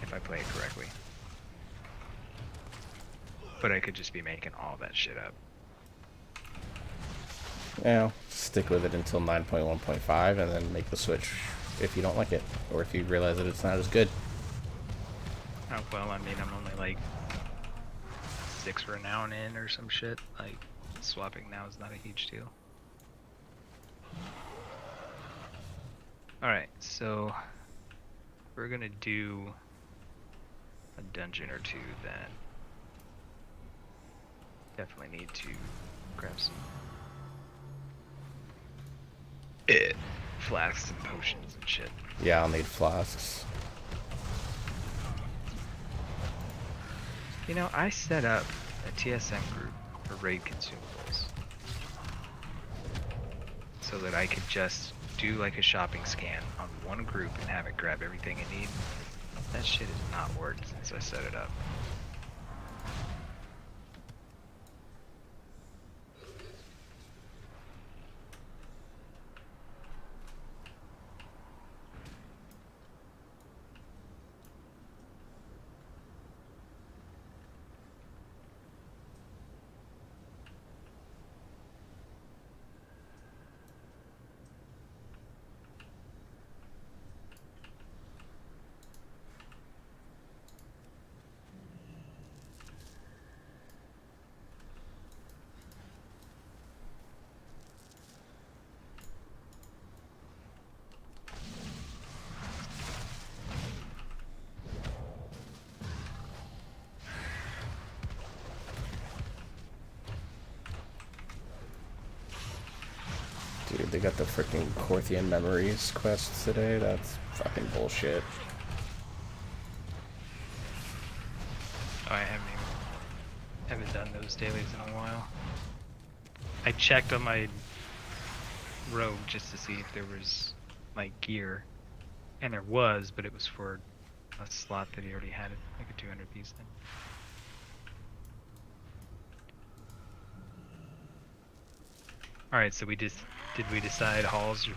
if I play it correctly. But I could just be making all that shit up. Yeah, stick with it until 9.1.5 and then make the switch if you don't like it, or if you realize that it's not as good. Oh, well, I mean, I'm only like 6 renown in or some shit. Like, swapping now is not a huge deal. Alright, so we're gonna do a dungeon or two then. Definitely need to grab some flasks and potions and shit. Yeah, I'll need flasks. You know, I set up a TSM group for raid consumables so that I could just do like a shopping scan on one group and have it grab everything I need. That shit has not worked since I set it up. Dude, they got the freaking Corthian Memories quests today. That's fucking bullshit. Oh, I haven't done those dailies in a while. I checked on my rogue just to see if there was like gear, and there was, but it was for a slot that he already had, like a 200 piece thing. All right, so did we decide halls or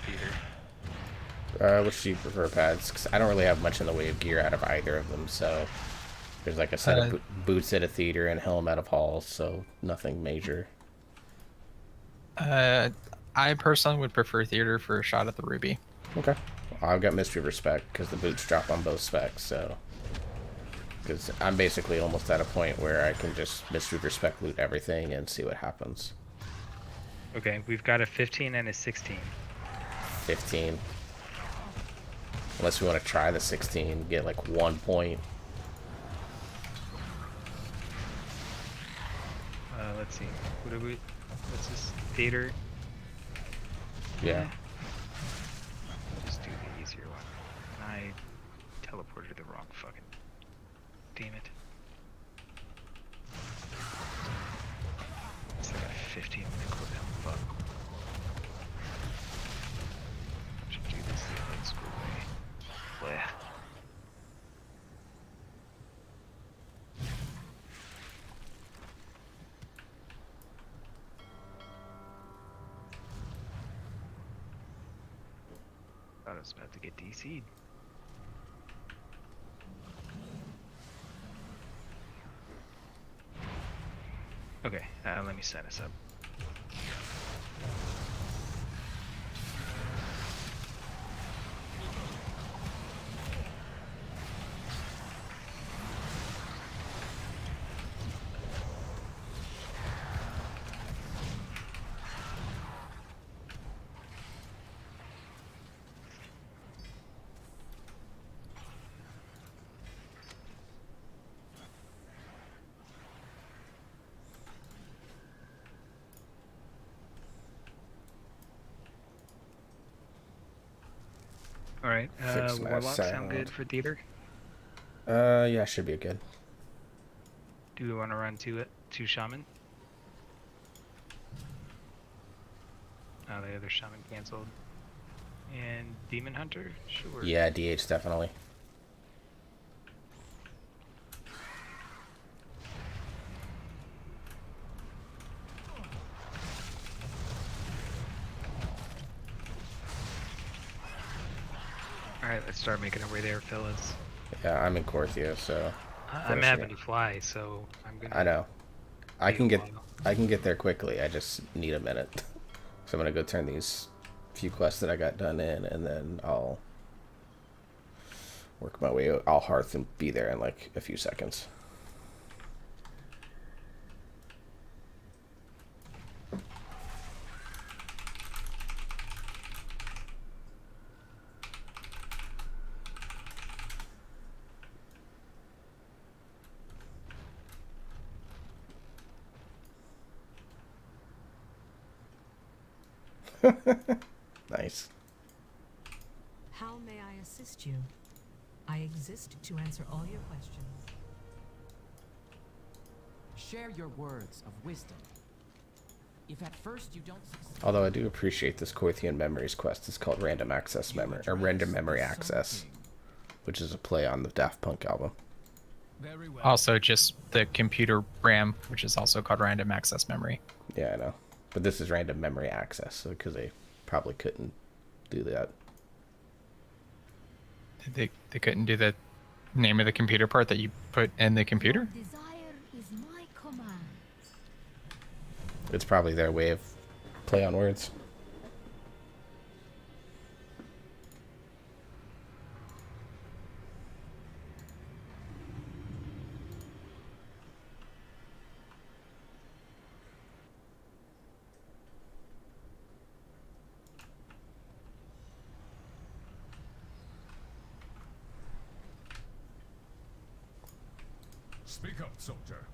theater? Which do you prefer, Pads? Because I don't really have much in the way of gear out of either of them, so there's like a set of boots at a theater and helm out of halls, so nothing major. I personally would prefer theater for a shot at the ruby. Okay. I've got Mystery Respect because the boots drop on both specs, so... Because I'm basically almost at a point where I can just Mystery Respect loot everything and see what happens. Okay, we've got a 15 and a 16. 15. Unless we want to try the 16, get like 1 point. Let's see. What's this? Theater? Yeah. Just do the easier one. And I teleported the wrong fucking... Damn it. It's like a 15 minute cooldown. Fuck. Should do this the old school way. Bleh. Thought I was about to get DC'd. Okay, let me sign us up. Alright, Warlock sound good for theater? Yeah, should be good. Do we want to run two shaman? Oh, the other shaman canceled. And demon hunter? Sure. Yeah, DH definitely. Alright, let's start making our way there, fellas. Yeah, I'm in Corthia, so I'm finishing having it. to fly, so I'm gonna I know. I be a can get while. I can get there quickly. I just need a minute. So I'm gonna go turn these few quests that I got done in, and then I'll work my way out. I'll hearth and be there in like a few seconds. Nice. How may I assist you? I exist to answer all your questions. Share your words of wisdom. If at first you don't succeed, Although I do appreciate this Corthian Memories quest. It's called Random Access Memory, or Random Memory Access, which is a play on the Daft Punk album. Very well. Also, just the computer RAM, which is also called random access memory. Yeah, I know. But this is Random Memory Access, because they probably couldn't do that. They couldn't do the name of the computer part that you put in the computer? Desire is my command. It's probably their way of play on words. Speak up, soldier.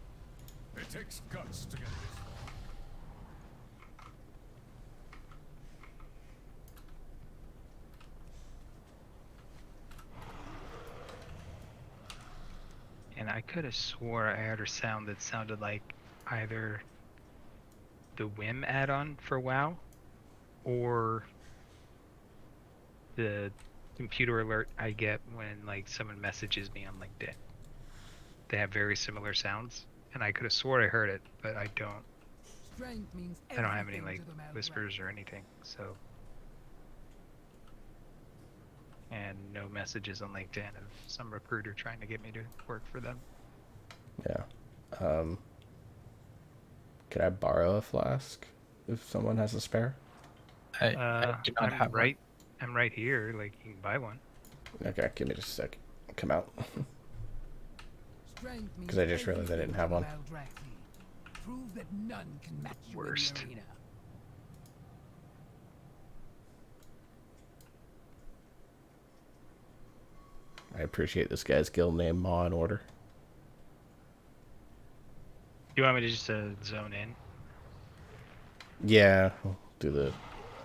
It takes guts to get this far. And I could have swore I heard a sound that sounded like either the Whim add-on for WoW or the computer alert I get when like someone messages me on LinkedIn. They have very similar sounds, and I could have swore I heard it, but I don't. strength means I don't have any everything like to the Maldrax. whispers or anything, so. And no messages on LinkedIn of some recruiter trying to get me to work for them. Yeah. Could I borrow a flask if someone has a spare? I do not I'm have one. right. I'm right here. Like you can buy one. Okay, give me just a sec. Come out. Strength means 'Cause I just realized I didn't have one. everything to the Maldraxi. Prove that none can match you Worst. in the arena. I appreciate this guy's guild name, Maw and Order. You want me to just zone in? Yeah, we'll do the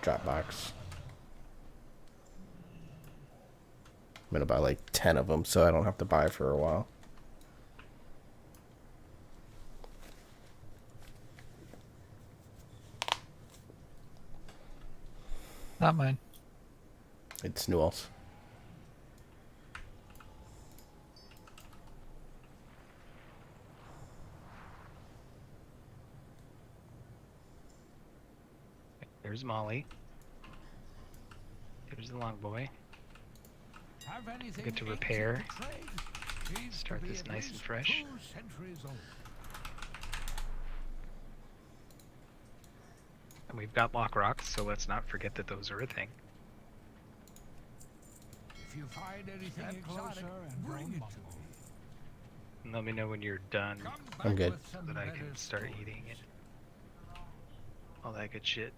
Dropbox. I'm gonna buy like 10 of them so I don't have to buy for a while. Not mine. It's Newell's. There's Molly. There's the long boy. Have anything Get to ancient repair. trade? Seems Start to be this at nice and least fresh. 2 centuries old. And we've got lock rocks, so let's not forget that those are a thing. If you find anything exotic, bring it to me. And let me know when you're done Come I'm back good. with so some that I better can start stories. eating it. All that good shit.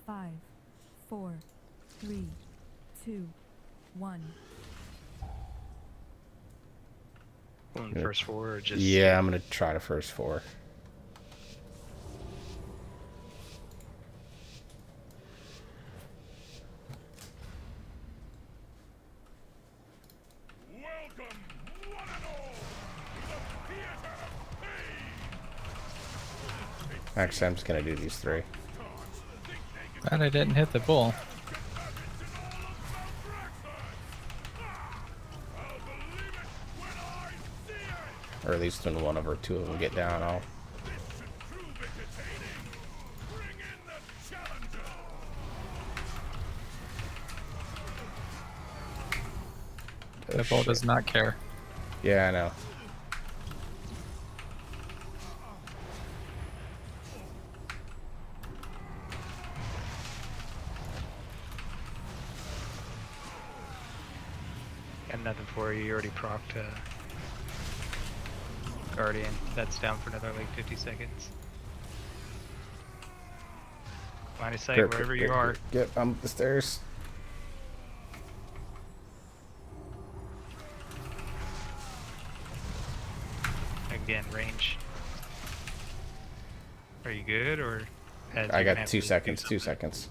Five, 4, 3, 2, 1. Going Yeah. first four or just Yeah, I'm gonna try the first 4. Welcome, Actually, I'm just gonna do these 3. Glad I didn't hit the bull. Or at least when one or 2 of them get down, I'll... The bull does not care. Yeah, I know. Got nothing for you. You already procced Guardian. That's down for another like 50 seconds. Line of sight wherever you are. Get up the stairs. Again, range. Are you good, or? I got 2 seconds. 2 seconds.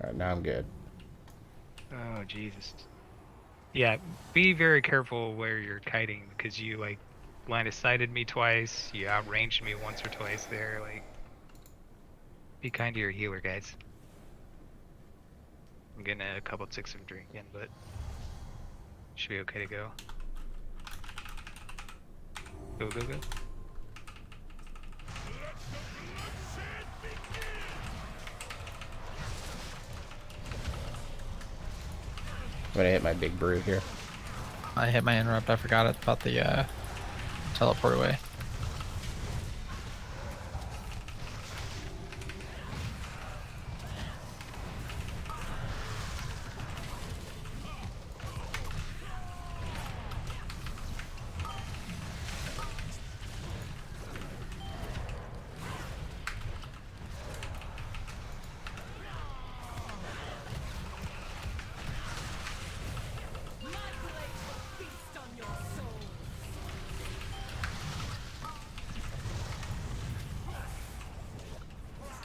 Alright, now I'm good. Oh Jesus. Yeah, be very careful where you're kiting, because you like line of sighted me twice. You outranged me once or twice there. Like, be kind to your healer, guys. I'm getting a couple ticks of drink in, but should be okay to go. Go, go, go. I'm gonna hit my big brew here. I hit my interrupt. I forgot about the teleport away.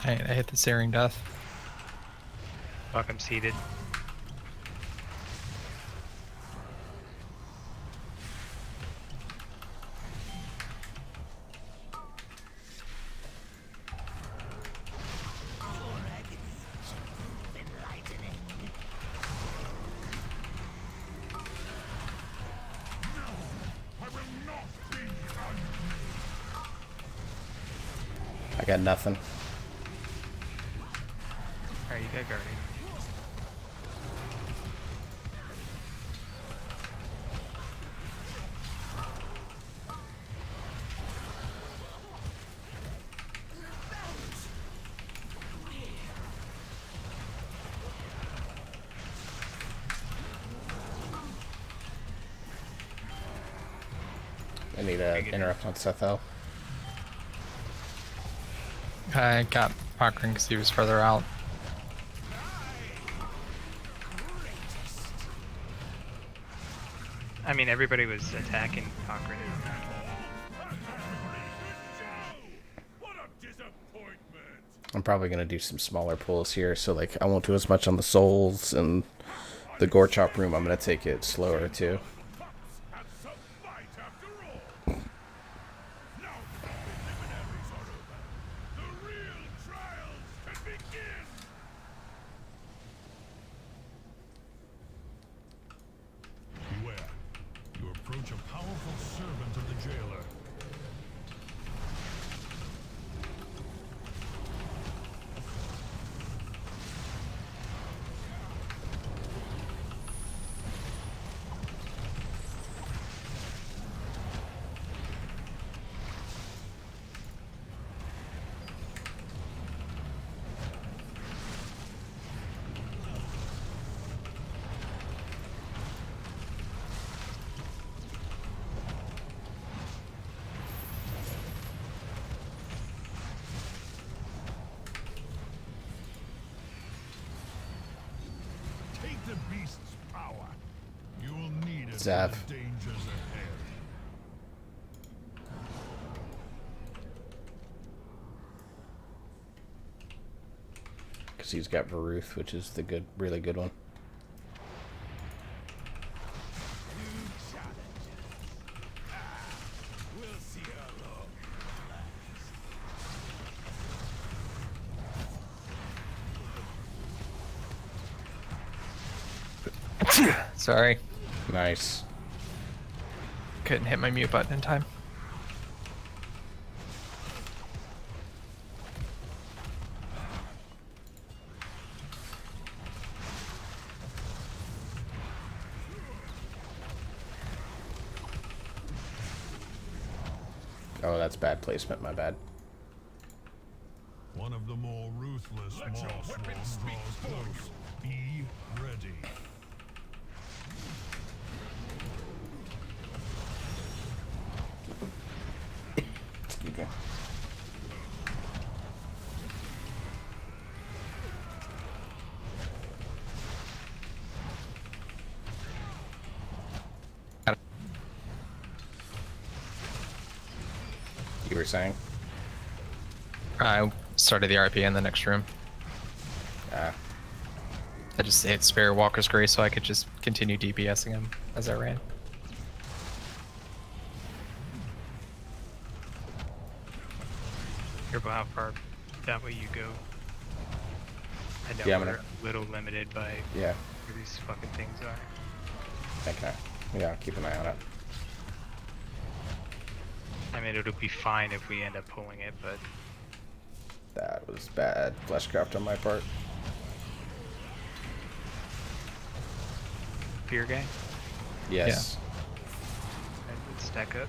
I hit the Searing Death. Fuck, I'm seated. I got nothing. Alright, you got Guardian. I need a interrupt on Setho. I got Pockring because he was further out. I mean, everybody was attacking Cochrane. What a disappointment! I'm probably gonna do some smaller pulls here, so like I won't do as much on the souls and the gore chop room. I'm gonna take it slower too. Have some fight after all. Now the preliminaries are over. The real trials can begin. Beware. You approach a powerful servant of the jailer. Take the beast's power. You will need it Zav. for the dangers ahead. Because he's got Varuth, which is the good, really good one. We'll see how long. Sorry. Nice. Couldn't hit my mute button in time. Oh, that's bad placement. My bad. One of the more ruthless Moss draws close. Be ready. Okay. You were saying? I started the RP in the next room. Ah, I just hit spare Walker's Grace so I could just continue DPSing him as I ran. Careful how far that way you go. I know Yeah, I'm we're gonna- a little limited by yeah. where these fucking things are. Okay. Yeah, keep an eye on it. I mean, it'll be fine if we end up pulling it, but That was bad fleshcraft on my part. fear gang. Yes. I would stack up.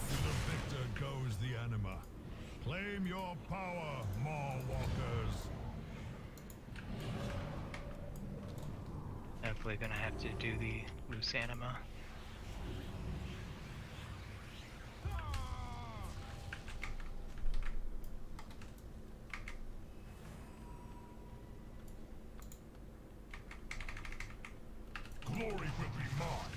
To the victor goes the anima. Claim your power, Maw Walkers. Definitely gonna have to do the loose anima. Glory will be mine.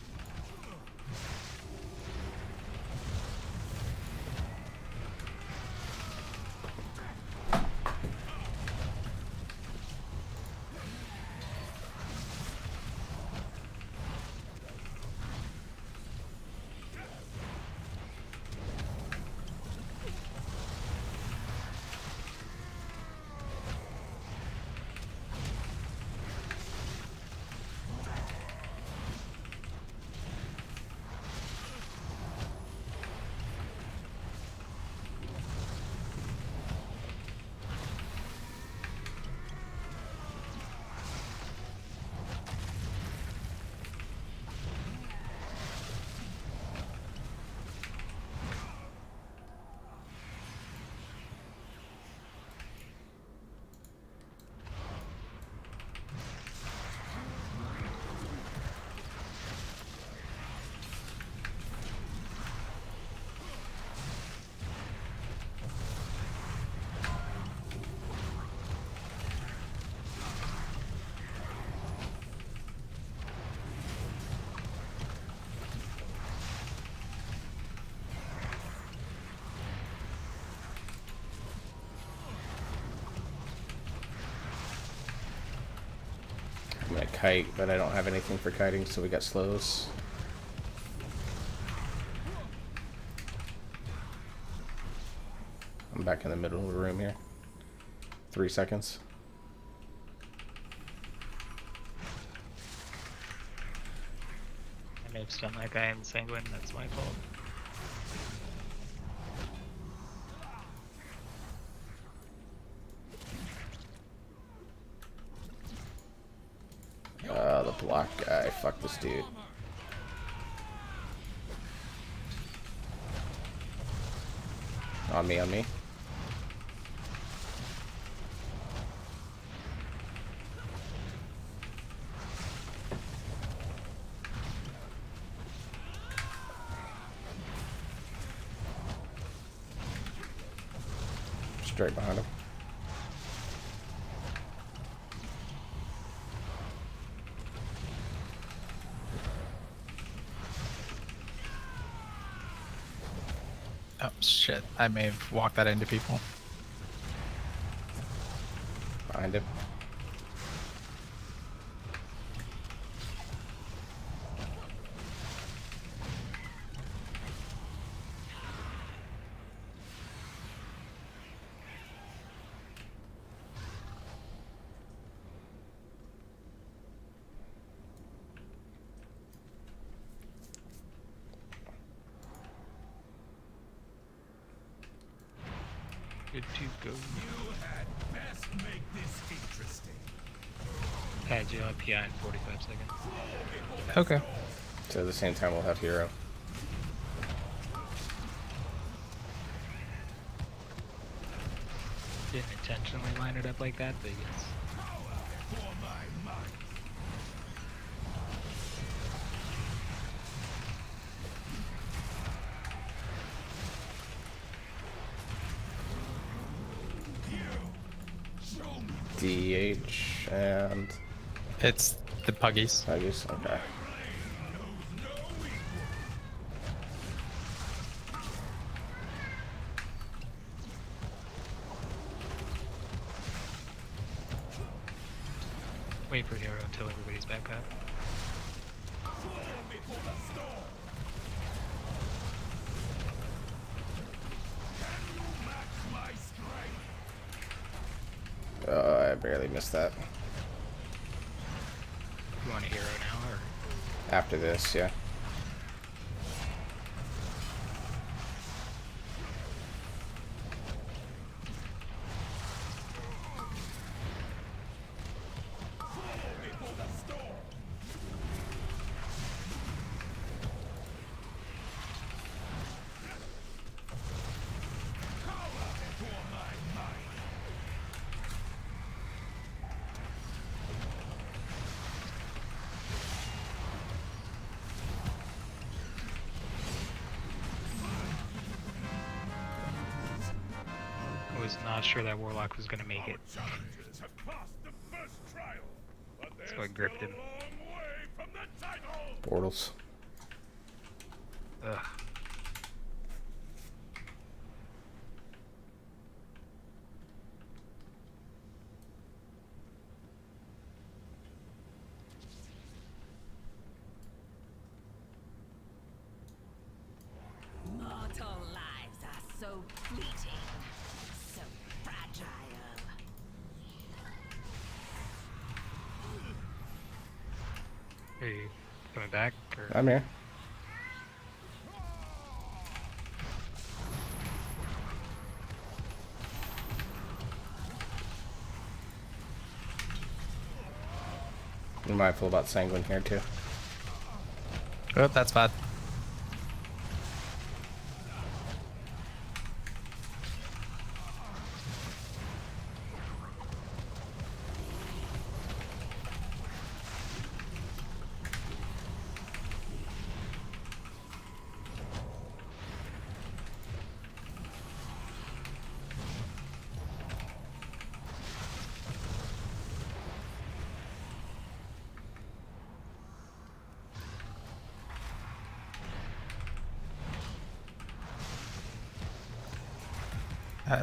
I'm gonna kite, but I don't have anything for kiting, so we got slows. I'm back in the middle of the room here. 3 seconds. I may have stunned that guy in Sanguine, that's my fault. The block guy. Fuck this dude. On me, on me. Straight behind him. Oh shit! I may have walked that into people. Behind him. Good to go. You had best make this interesting. Had you up, yeah, in 45 seconds. Okay. So at the same time, we'll have hero. Didn't intentionally line it up like that, but yes. For my mind. DH and It's the puggies. I guess okay. Wait for hero until everybody's back up. I barely missed that. You want a hero now, or? After this, yeah. I was not sure that Warlock was gonna make it, Challenges have passed the first trial, but so I there's gripped still him. a long way from the title. Portals. Ugh. Mortal lives are so fleeting, so fragile. Are you coming back, or? I'm here. I'm mindful about Sanguine here too. Oh, that's bad.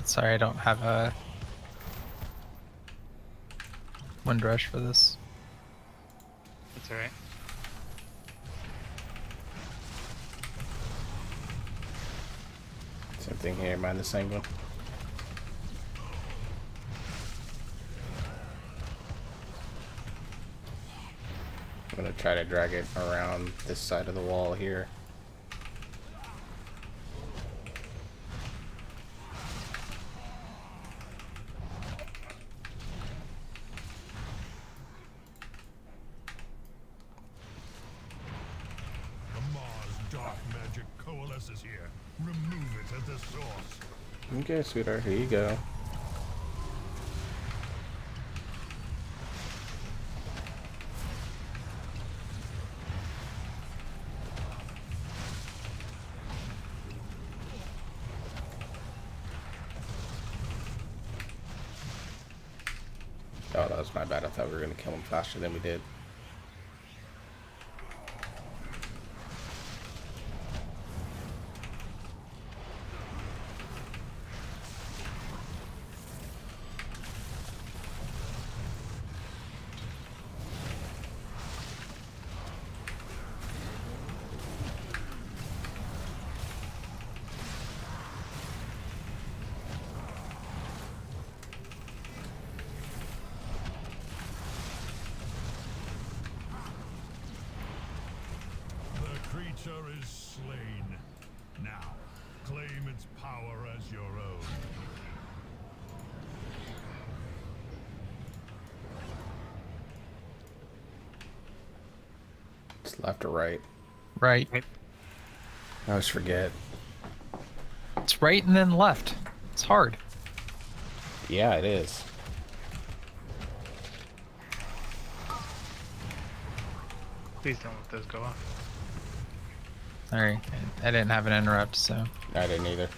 Sorry, I don't have a wind rush for this. That's alright. Same thing here, mind the Sanguine. I'm gonna try to drag it around this side of the wall here. The Mars dark magic coalesces here. Remove it at the source. Okay, sweetheart, here you go. Oh, that was my bad. I thought we were gonna kill him faster than we did. creature is slain. Now, claim its power as your own. It's left or right. Right. I always forget. It's right and then left. It's hard. Yeah, it is. Please don't let those go off. Alright. I didn't have an interrupt, so. I didn't either.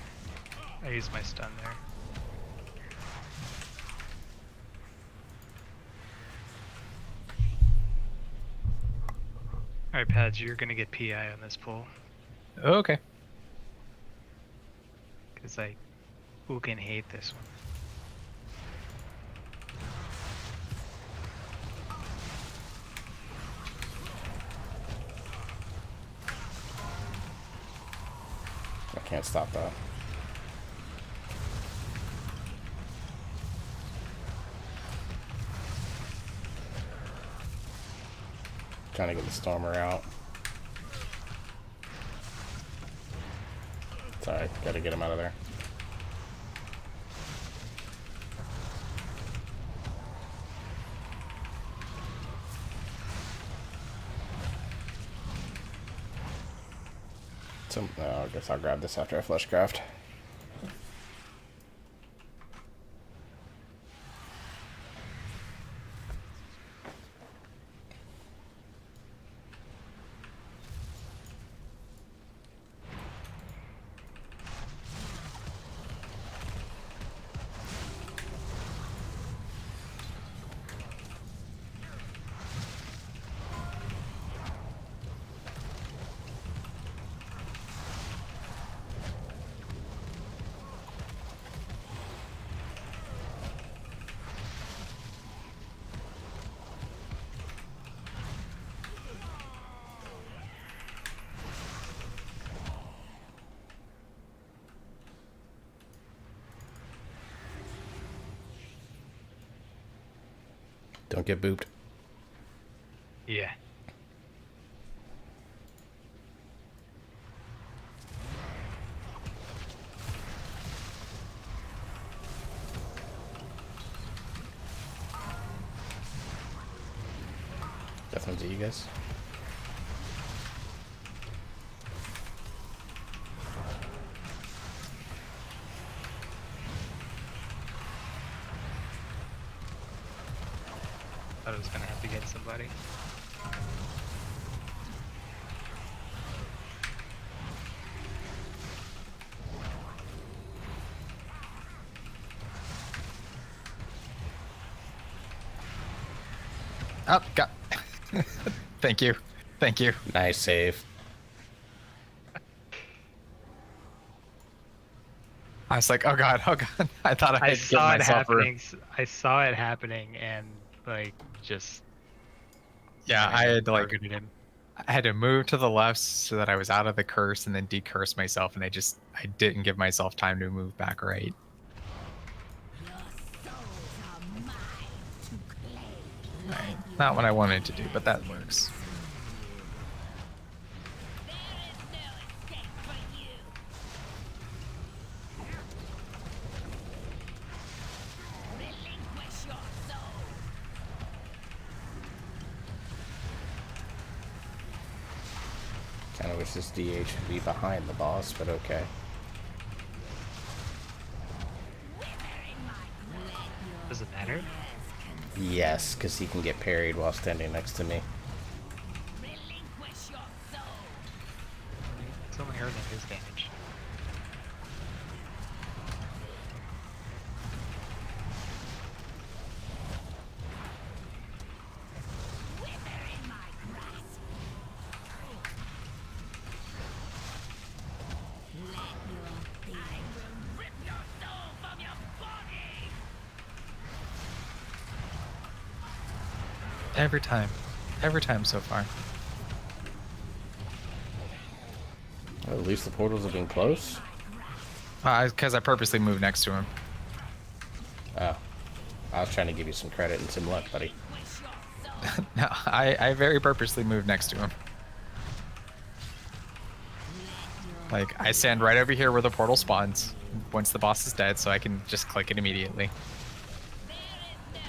I used my stun there. Alright, Pads, you're gonna get PI on this pull. Okay. Because I can hate this one. I can't stop that. Trying to get the Stormer out. Sorry, gotta get him out of there. So, I guess I'll grab this after I fleshcraft. Don't get booped. Yeah. That one's you guys. Thought I was gonna have to get somebody. Oh, got. Thank you. Thank you. Nice save. I was like, oh god, oh god. I thought I I had given saw it myself room. happening. I saw it happening, and like just. Yeah, I had to like, targeted him. I had to move to the left so that I was out of the curse, and then decurse myself, and I didn't give myself time to move back right. Your souls are mine to claim. Right. Not what I wanted to do, but that works. There is no escape for you. Relinquish your soul. Kind of wish this DH would be behind the boss, but okay. Does it matter? Yes, because he can get parried while standing next to me. Relinquish your soul. It's only hurting his damage. Wither in my grasp. Let your be. I will rip your soul from your body. Every time so far. Well, at least the portals have been close. Because I purposely moved next to him. Oh. I was trying to give you some credit and some luck, buddy. Wish your soul. No, I very purposely moved next to him. Like, I stand right over here where the portal spawns once the boss is dead, so I can just click it immediately. There is no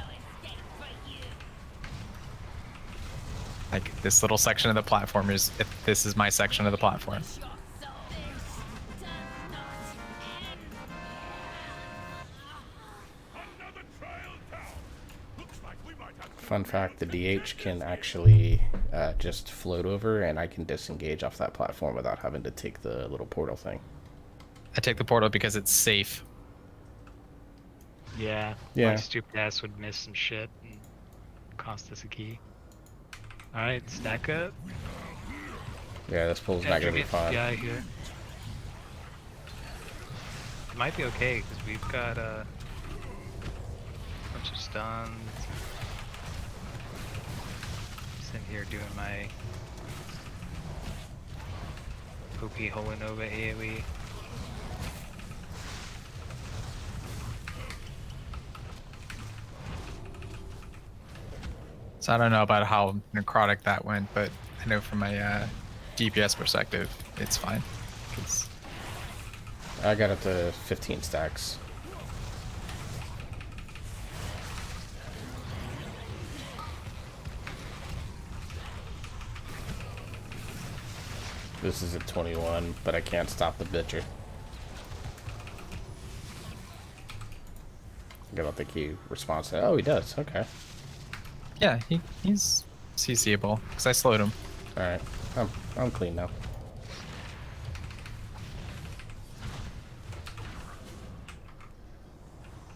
escape for you. Like, this little section of the platform is, this is my section of the platform. Your soul. This does not end. Another trial down. Looks like we might have to Fun fact, the DH can actually just float over, and I can disengage off that platform without having to take the little portal thing. I take the portal because it's safe. Yeah. Yeah. My stupid ass would miss some shit and cost us a key. Alright, stack up. Yeah, this pool's not gonna be fun. Yeah, here. It might be okay because we've got a bunch of stuns. Sitting here doing my OP Holy Nova AoE. So I don't know about how necrotic that went, but I know from my DPS perspective, it's fine. 'Cause I got up to 15 stacks. This is at 21, but I can't stop the bitcher. I don't think he responds to that. Oh, he does. Okay. yeah, he's CCable because I slowed him. All right. I'm clean now.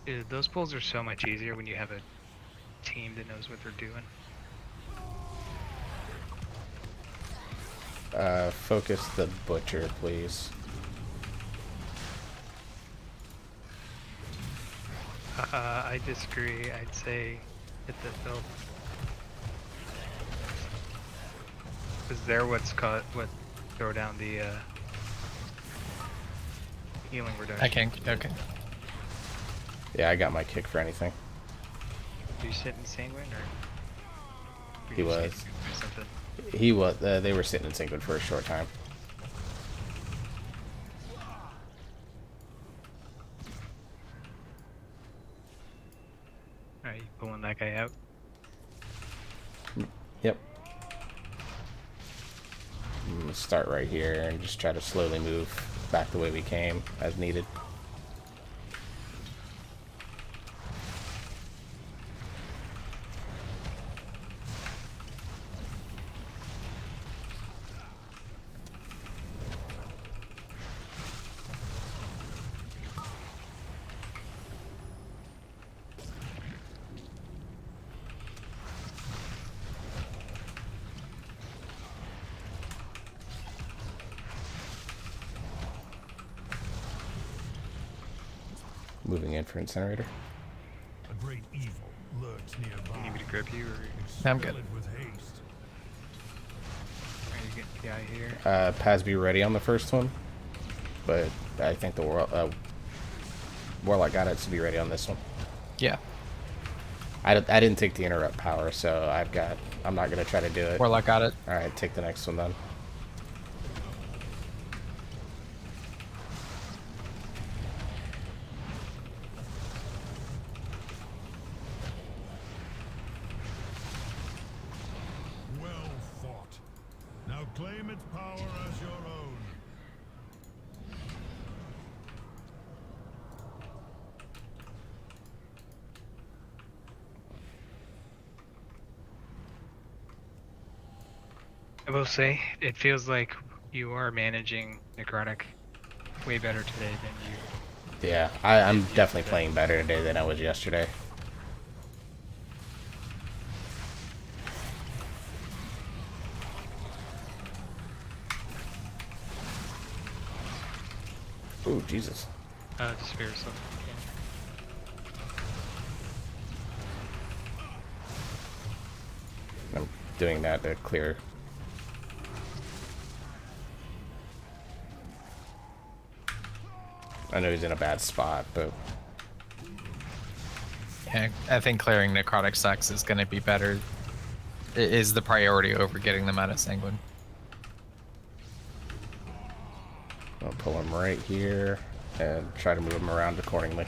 Dude, those pulls are so much easier when you have a team that knows what they're doing. Focus the butcher, please. I disagree. I'd say hit the build. Because they're what throw down the healing reduction. I can't. Okay. Yeah, I got my kick for anything. Do you sit in Sanguine or? He you just was. hit or something? He was. They were sitting in Sanguine for a short time. Alright, you pulling that guy out? Yep. I'm gonna start right here and just try to slowly move back the way we came as needed. Moving in for incinerator. A great evil lurks You nearby. need me to grip you or I'm good. Spell it with haste. are you getting the guy here? Paz be ready on the first one, but I think the Warlock got it to be ready on this one. Yeah. I didn't take the interrupt power, so I'm not gonna try to do it. Warlock got it. All right, take the next one then. Well fought. Now claim its power as your own. I will say, it feels like you are managing Necrotic way better today than you. Yeah, I'm definitely playing better today than I was yesterday. Ooh, Jesus. Despair something. I'm doing that to clear. I know he's in a bad spot, but Yeah, I think clearing necrotic stacks is going to be better. It is the priority over getting them out of Sanguine. I'll pull him right here and try to move him around accordingly.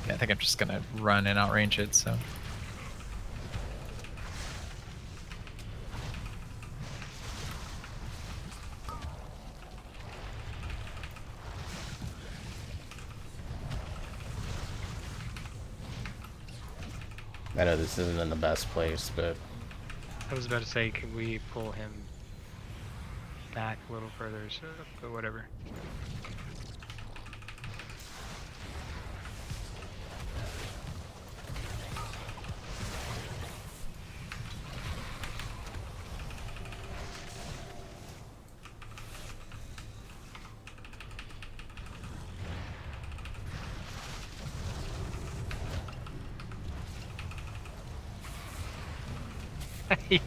Yeah, I think I'm just gonna run and outrange it, so. I know this isn't in the best place, but I was about to say, can we pull him back a little further? So, but whatever.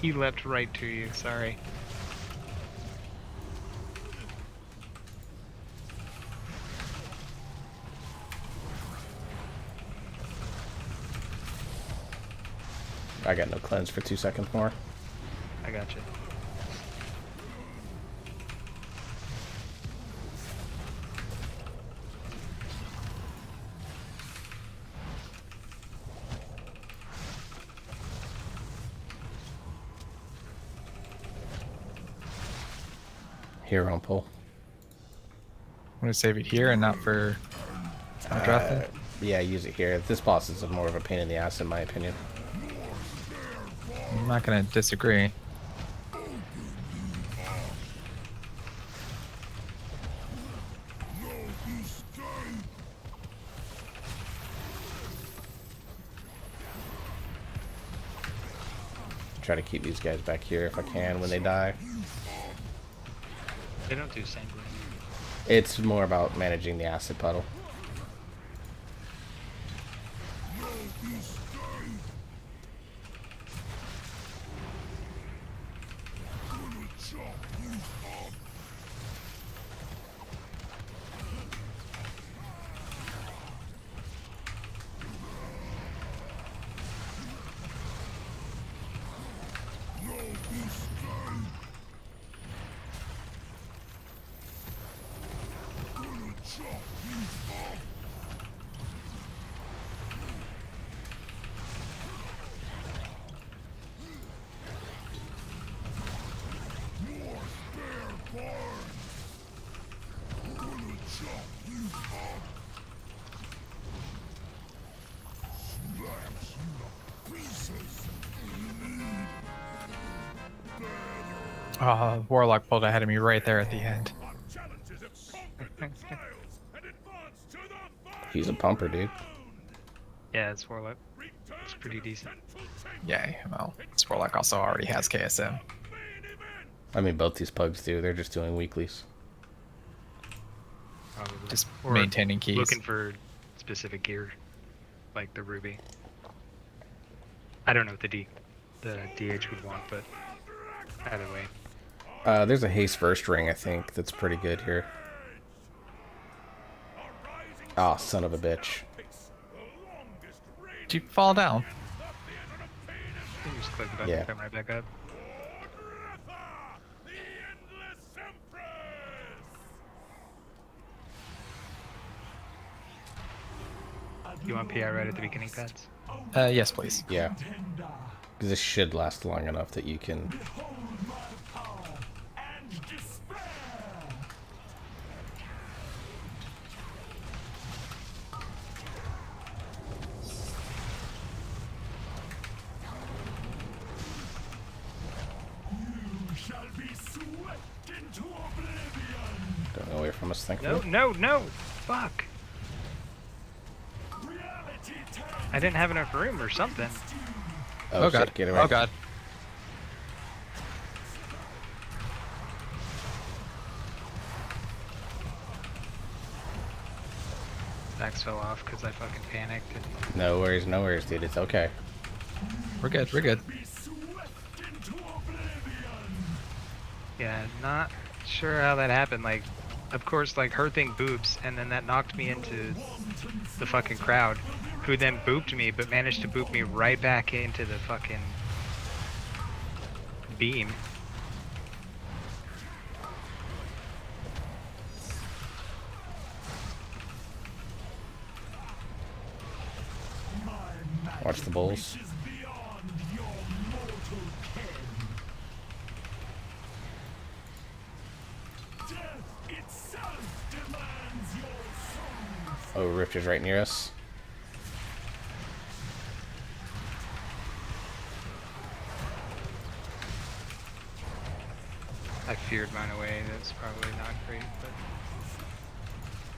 He leapt right to you, sorry. I got no cleanse for 2 seconds more. I got you. Here on pull. I'm gonna save it here and not for drafting. Yeah, use it here. This boss is more of a pain in the ass in my opinion. I'm not gonna disagree. Try to keep these guys back here if I can when they die. They don't do sanguine. It's more about managing the acid puddle. Oh, Warlock pulled ahead of me right there at the end. He's a pumper, dude. Yeah, it's Warlock. It's pretty decent. Yeah, well, this Warlock also already has KSM. I mean, both these pugs do. They're just doing weeklies. Probably. Just Or maintaining keys. looking for specific gear, like the ruby. I don't know what the DH would want, but either way. There's a haste first ring, I think, that's pretty good here. Oh, son of a bitch. Did you fall down? You just click the button Yeah. and come right back up. You want PI right at the beginning, pads? Yes, please. Yeah. Because this should last long enough that you can... Don't go away from us, thankfully. No! Fuck! I didn't have enough room or something. Oh, god. shit, get away. Oh god. Stacks fell off because I fucking panicked. And No worries, dude. It's okay. We're good, we're good. yeah, not sure how that happened. Like, of course, like her thing boops, and then that knocked me into the fucking crowd, who then booped me, but managed to boop me right back into the fucking beam. Watch the bulls. Reaches beyond your mortal ken. Death itself demands your soul. Oh, Rift is right near us. I feared mine away. That's probably not great, but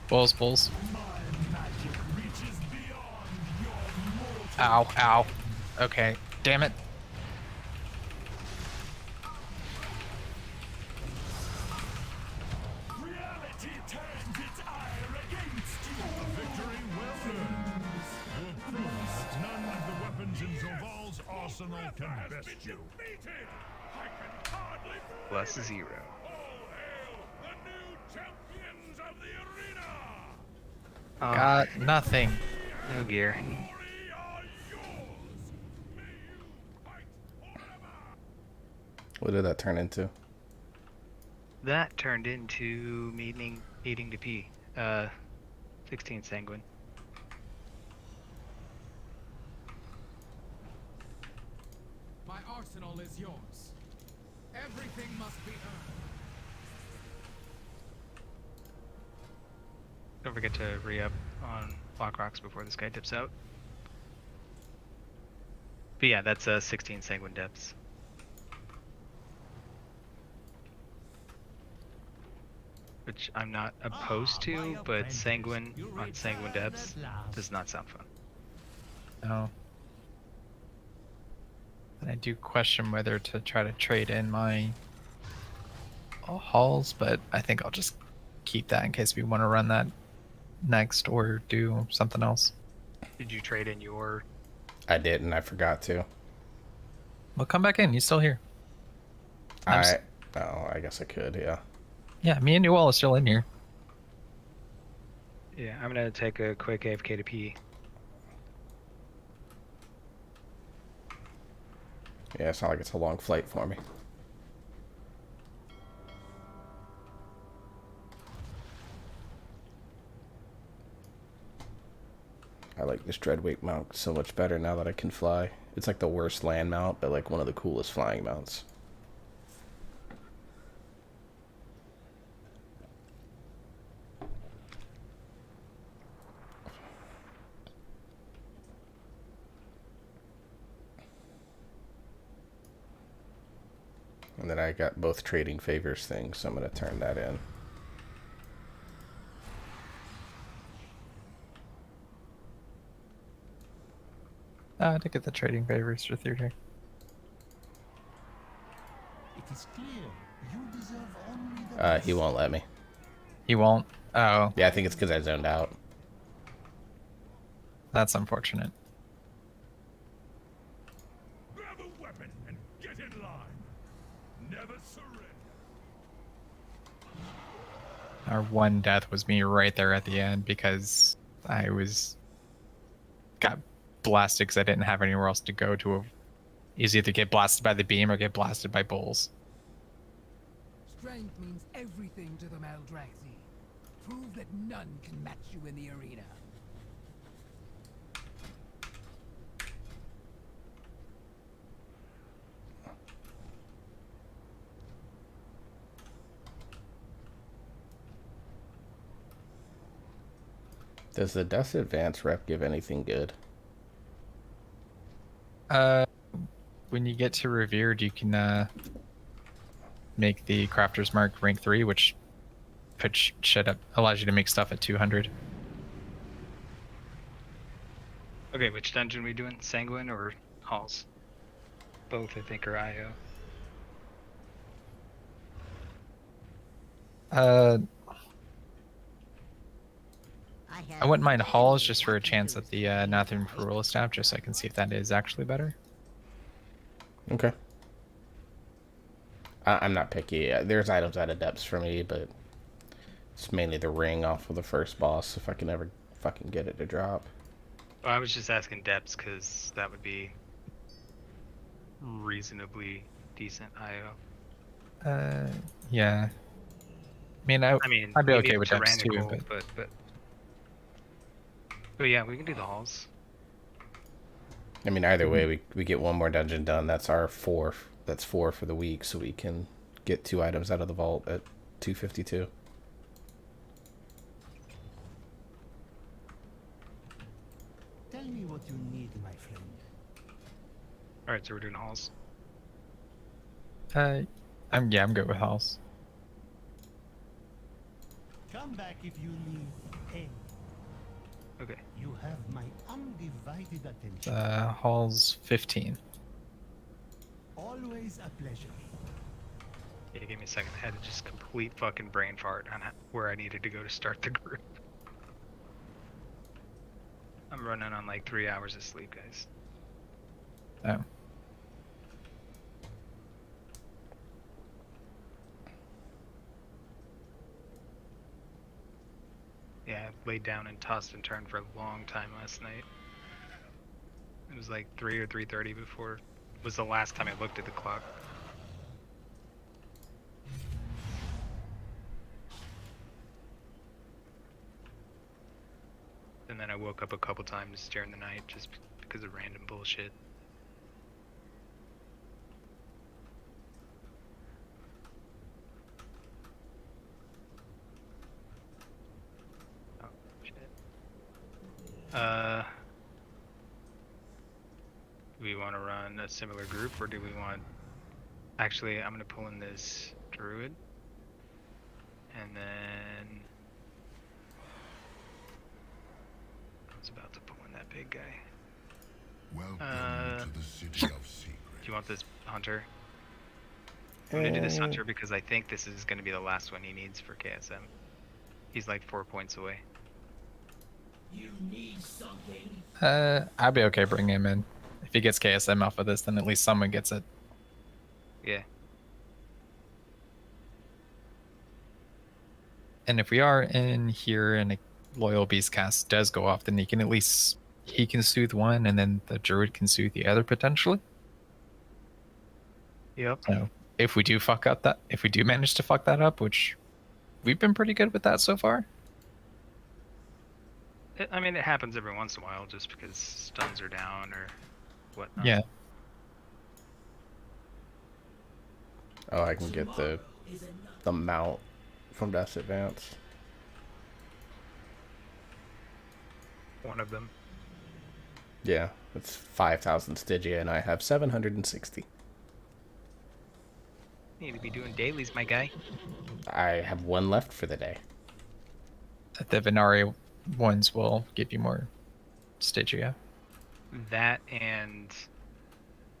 Bulls, bulls. Magic reaches beyond your mortal. Ow, ow. Okay, damn it. Reality turns its ire against you. A victory well earned. Will prove that none of the weapons in Zoval's arsenal can best you. I can hardly plus 0. all hail the new champions of the arena. Oh, Got nothing. no gear. Glory are yours. May you fight forever. What did that turn into? That turned into needing to pee. 16 sanguine. My arsenal is yours. Everything must be earned. Don't forget to re-up on block rocks before this guy dips out. But yeah, that's 16 sanguine depths. Which I'm not opposed to, but sanguine on sanguine depths does not sound fun. No. And I do question whether to try to trade in my halls, but I think I'll just keep that in case we want to run that next or do something else. Did you trade in your... I did, and I forgot to. Well, come back in. You're still here. I guess I could, yeah. Yeah, me and you all are still in here. Yeah, I'm gonna take a quick AFK to pee. Yeah, it's not like it's a long flight for me. I like this Dreadweight mount so much better now that I can fly. It's like the worst land mount, but like one of the coolest flying mounts. And then I got both trading favors things, so I'm going to turn that in. To get the trading favors for through here. It is clear you deserve only the He won't let me. He won't. Oh, Yeah, I think it's because I zoned out. that's unfortunate. grab a weapon and get in line. Never surrender. Our one death was me right there at the end because I got blasted because I didn't have anywhere else to go to. Is either get blasted by the beam or get blasted by bulls. Strength means everything to the Maldraxi. Prove that none can match you in the arena. Does the Death Advance rep give anything good? When you get to Revered, you can make the Crafter's Mark rank 3, which allows you to make stuff at 200. Okay, which dungeon are we doing? Sanguine or halls? Both, I think, are IO. I wouldn't mind halls just for a chance at the Nathrin Ferula staff, just so I can see if that is actually better. Okay. I'm not picky. There's items out of depths for me, but it's mainly the ring off of the first boss, if I can ever fucking get it to drop. Well, I was just asking depths because that would be reasonably decent IO. Yeah. I mean, I'd be maybe okay a with depths too, tyrannical, but but yeah, we can do the halls. I mean, either way, we get one more dungeon done. That's our 4. That's 4 for the week, so we can get 2 items out of the vault at 252. Tell me what you need, my friend. All right, so we're doing halls. I'm good with halls. Come back if you need any. Okay. You have my undivided attention. Halls 15. Always a pleasure. Yeah, give me a second. I had to just complete fucking brain fart on where I needed to go to start the group. I'm running on like 3 hours of sleep, guys. Oh. Yeah, I laid down and tossed and turned for a long time last night. It was like 3 or 3:30 before was the last time I looked at the clock. And then I woke up a couple times during the night just because of random bullshit. Oh, shit. Do we want to run a similar group, or do we want... Actually, I'm going to pull in this druid. And then... I was about to pull in that big guy. Welcome to the city of secrets. Do you want this hunter? I'm going to do this hunter because I think this is going to be the last one he needs for KSM. He's like 4 points away. You need something. I'd be okay bringing him in. If he gets KSM off of this, then at least someone gets it. Yeah. And if we are in here and a loyal beast cast does go off, then he can soothe one, and then the druid can soothe the other potentially. Yep. So if we do manage to fuck that up, which we've been pretty good with that so far. I mean, it happens every once in a while just because stuns are down or whatnot. Yeah. Oh, I can get the mount from Death's Advance. One of them. Yeah, it's 5,000 Stygia, and I have 760. Need to be doing dailies, my guy. I have 1 left for the day. The Venari ones will give you more Stygia. That and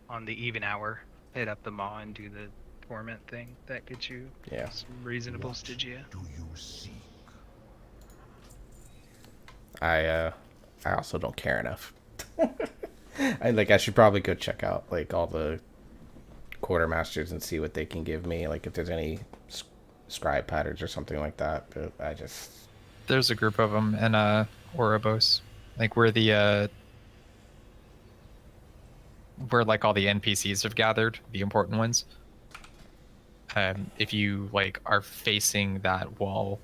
on the even hour, hit up the maw and do the torment thing. That gets you some reasonable Stygia. Do you seek? I also don't care enough. I should probably go check out like all the quartermasters and see what they can give me, like if there's any scribe patterns or something like that. But There's a group of them in Ouroboros, like where like all the NPCs have gathered, the important ones. If you like are facing that wall,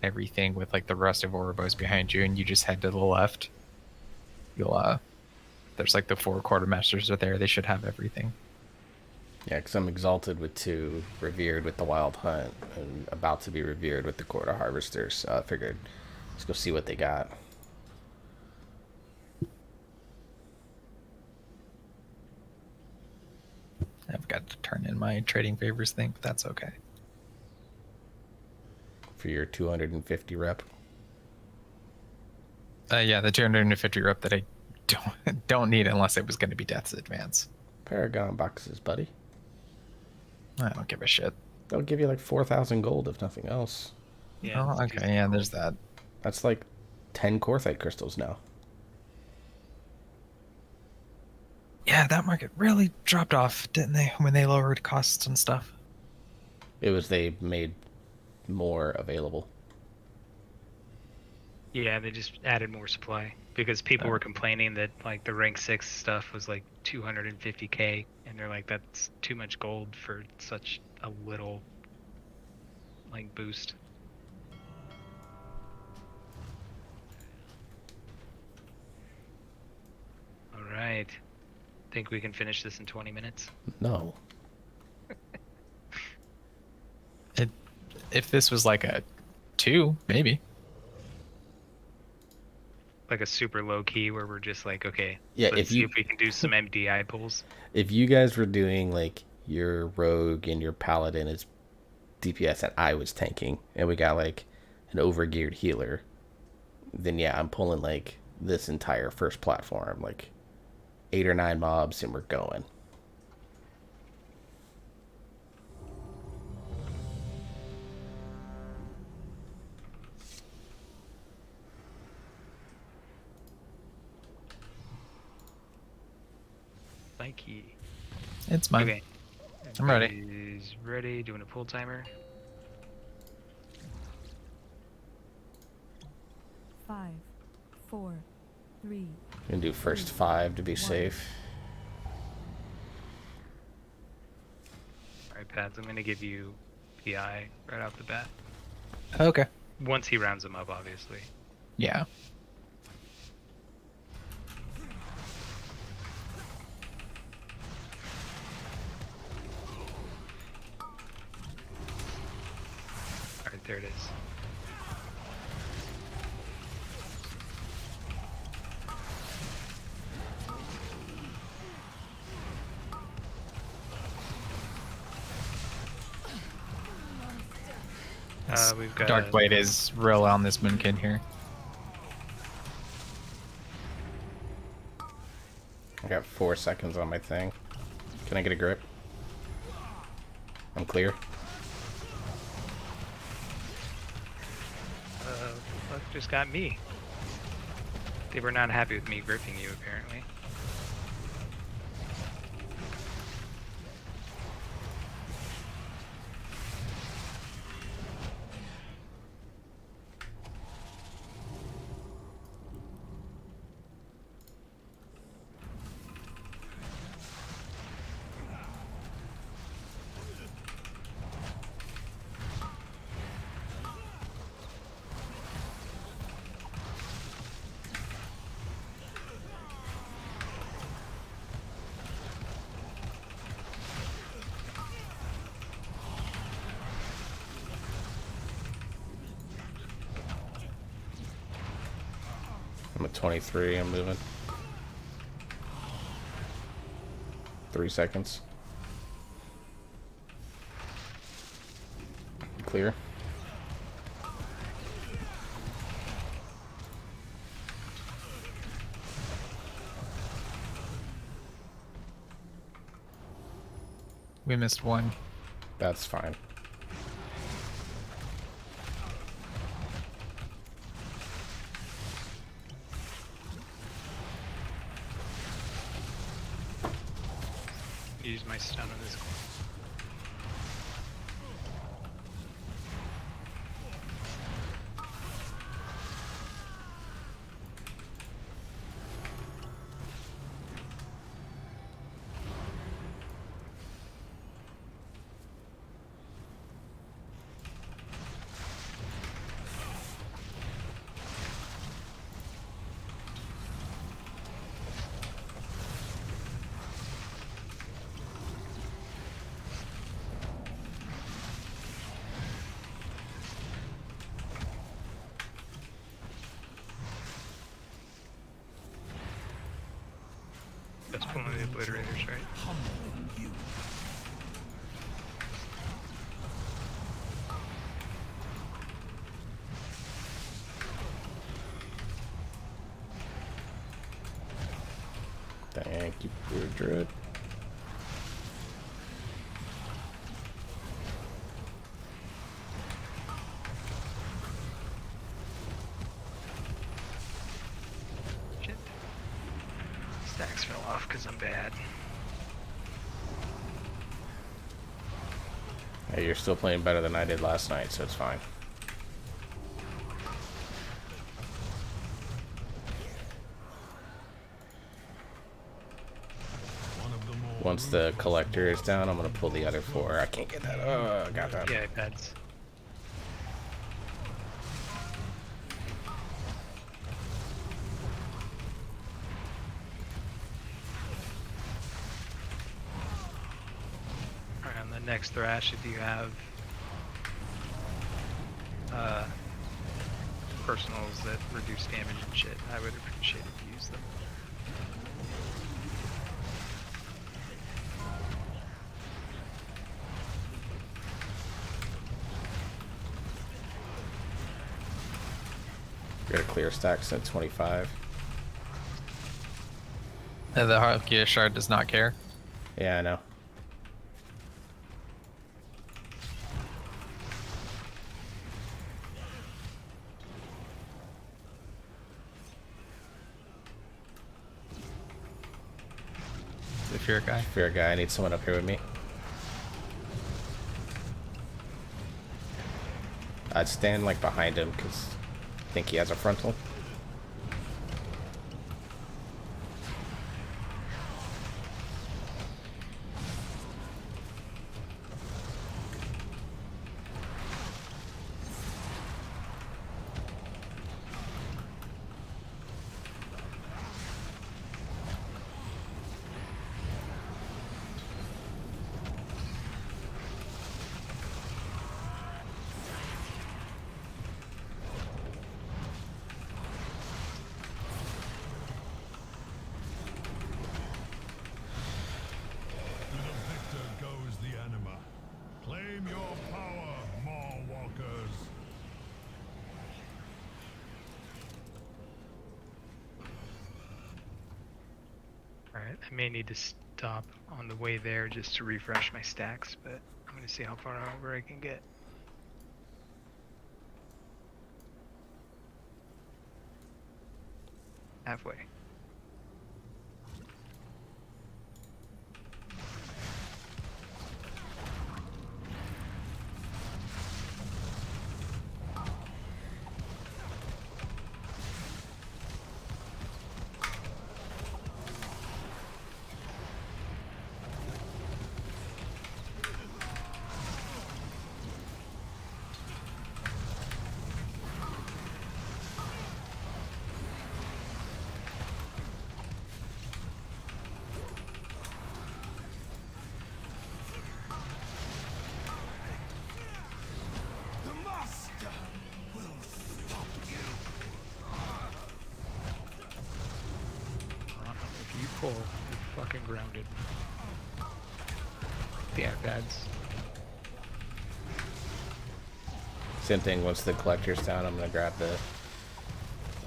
everything with like the rest of Ouroboros behind you, and you just head to the left, you'll there's like the 4 quartermasters are there. They should have everything. Yeah, because I'm exalted with 2, revered with the wild hunt, and about to be revered with the quarter harvesters. So I figured let's go see what they got. I've got to turn in my trading favors thing, but that's okay. For your 250 rep. Yeah, the 250 rep that I don't need unless it was going to be Death's Advance. Paragon boxes, buddy. I don't give a shit. They'll give you like 4,000 gold if nothing else. Yeah. Oh, okay, yeah, there's that. That's like 10 Korthite crystals now. Yeah, that market really dropped off, didn't they, when they lowered costs and stuff? It was they made more available. Yeah, they just added more supply because people were complaining that like the rank 6 stuff was like 250k, and they're like, that's too much gold for such a little like boost. All right, think we can finish this in 20 minutes? No. If this was like a 2, maybe. Like a super low key where we're just like, okay, Yeah, let's if see you if we can do some MDI pulls. if you guys were doing like your rogue and your paladin is DPS and I was tanking and we got like an overgeared healer, then yeah, I'm pulling like this entire first platform, like 8 or 9 mobs and we're going. Nike. It's mine. Okay. I'm ready. Everybody's ready. Doing a pull timer. 5, 4, 3. I'm gonna do first 5 to be safe. All right, Pads. I'm gonna give you PI right off the bat. Okay. Once he rounds them up, obviously. Yeah. All right, there it is. We've got Darkblade is real on this Moonkin here. I got 4 seconds on my thing. Can I get a grip? I'm clear. Fuck just got me. They were not happy with me gripping you, apparently. I'm at 23. I'm moving. 3 seconds. Clear. We missed one. That's fine. Use my stun on this. That's pulling the obliterators, right? Thank you, Blue Druid. Shit. Stacks fell off because I'm bad. Hey, you're still playing better than I did last night, so it's fine. Once the collector is down, I'm gonna pull the other 4. I can't get that. Oh, I got that. Yeah, pads. Alright, on the next thrash, if you have personals that reduce damage and shit, I would appreciate if you use them. Got a clear stacks at 25. The Harkia Shard does not care. Yeah, I know. The Fear guy. Fair guy, I need someone up here with me. I'd stand like behind him because I think he has a frontal. To the victor goes the anima. Claim your power, Maw Walkers. Alright, I may need to stop on the way there just to refresh my stacks, but I'm gonna see how far over I can get. Halfway. The master will stop you. If you pull, you're fucking grounded. Yeah, pads. Same thing, once the collector's down, I'm gonna grab the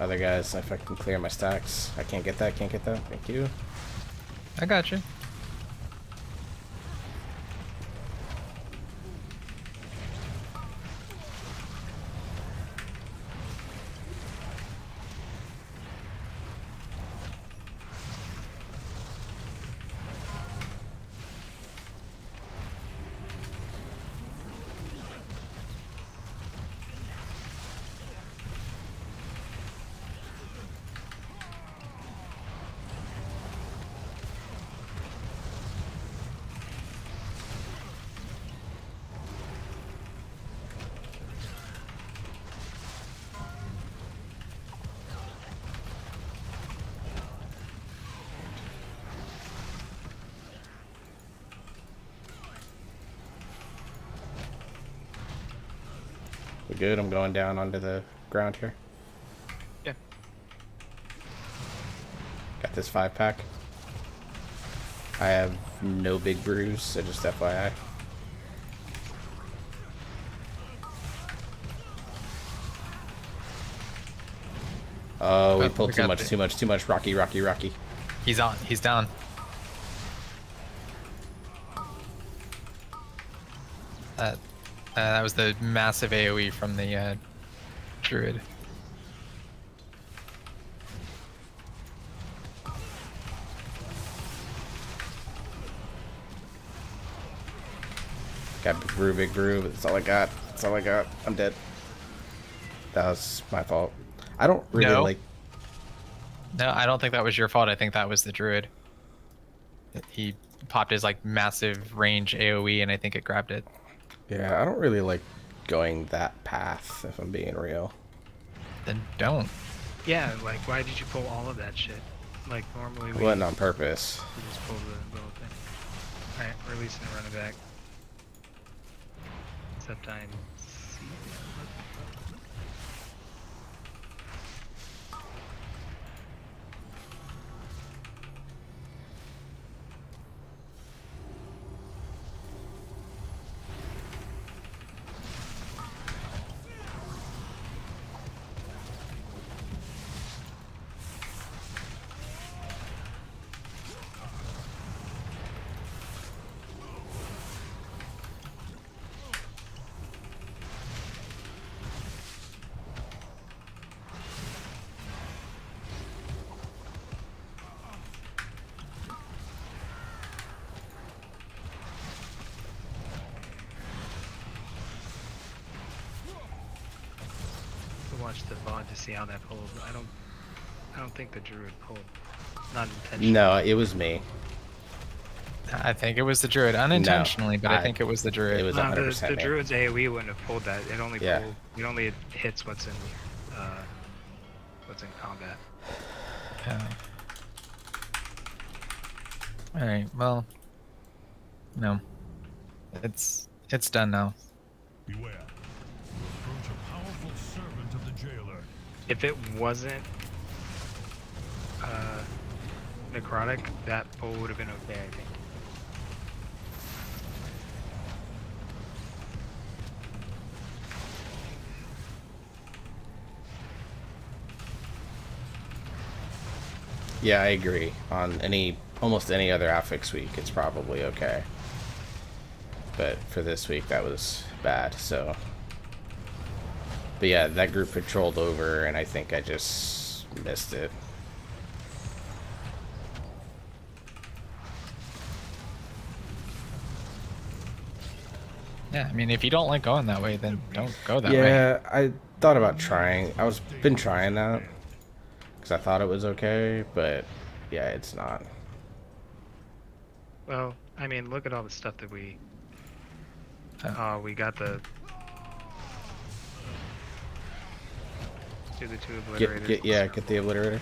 other guys if I can clear my stacks. I can't get that, Thank you. I got you. We good? I'm going down onto the ground here. Yeah. Got this 5-pack. I have no big brews, so just FYI. Oh, we pulled we too got much, the- too much. Rocky. He's on. He's down. That was the massive AoE from the druid. Got big brew, but that's all I got. I'm dead. That was my fault. I don't really No. like. No, I don't think that was your fault. I think that was the druid. He popped his like massive range AoE, and I think it grabbed it. Yeah, I don't really like going that path, if I'm being real. Then don't. Yeah, like why did you pull all of that shit? Like normally It we wasn't on purpose. just pull the little thing. Alright, release and run it back. Except I'm watch the VOD to see how that pulled. I don't think the druid pulled. Not intentionally. No, it was me. I think it was the druid unintentionally, but I think it was the druid. It was No, 100% the me. druid's AoE wouldn't have pulled that. It only Yeah. pulled. It only hits what's in combat. All right. Well, no, it's done now. Beware. You approach a powerful servant of the jailer. If it wasn't necrotic, that pull would have been okay, I think. Yeah, I agree. On almost any other affix week, it's probably okay. But for this week, that was bad, so... But yeah, that group patrolled over, and I think I just missed it. Yeah, I mean, if you don't like going that way, then don't go that way. Yeah, I thought about trying. Been trying that. Because I thought it was okay, but yeah, it's not. Well, I mean, look at all the stuff that we got the... Do the two obliterators. Get the obliterator.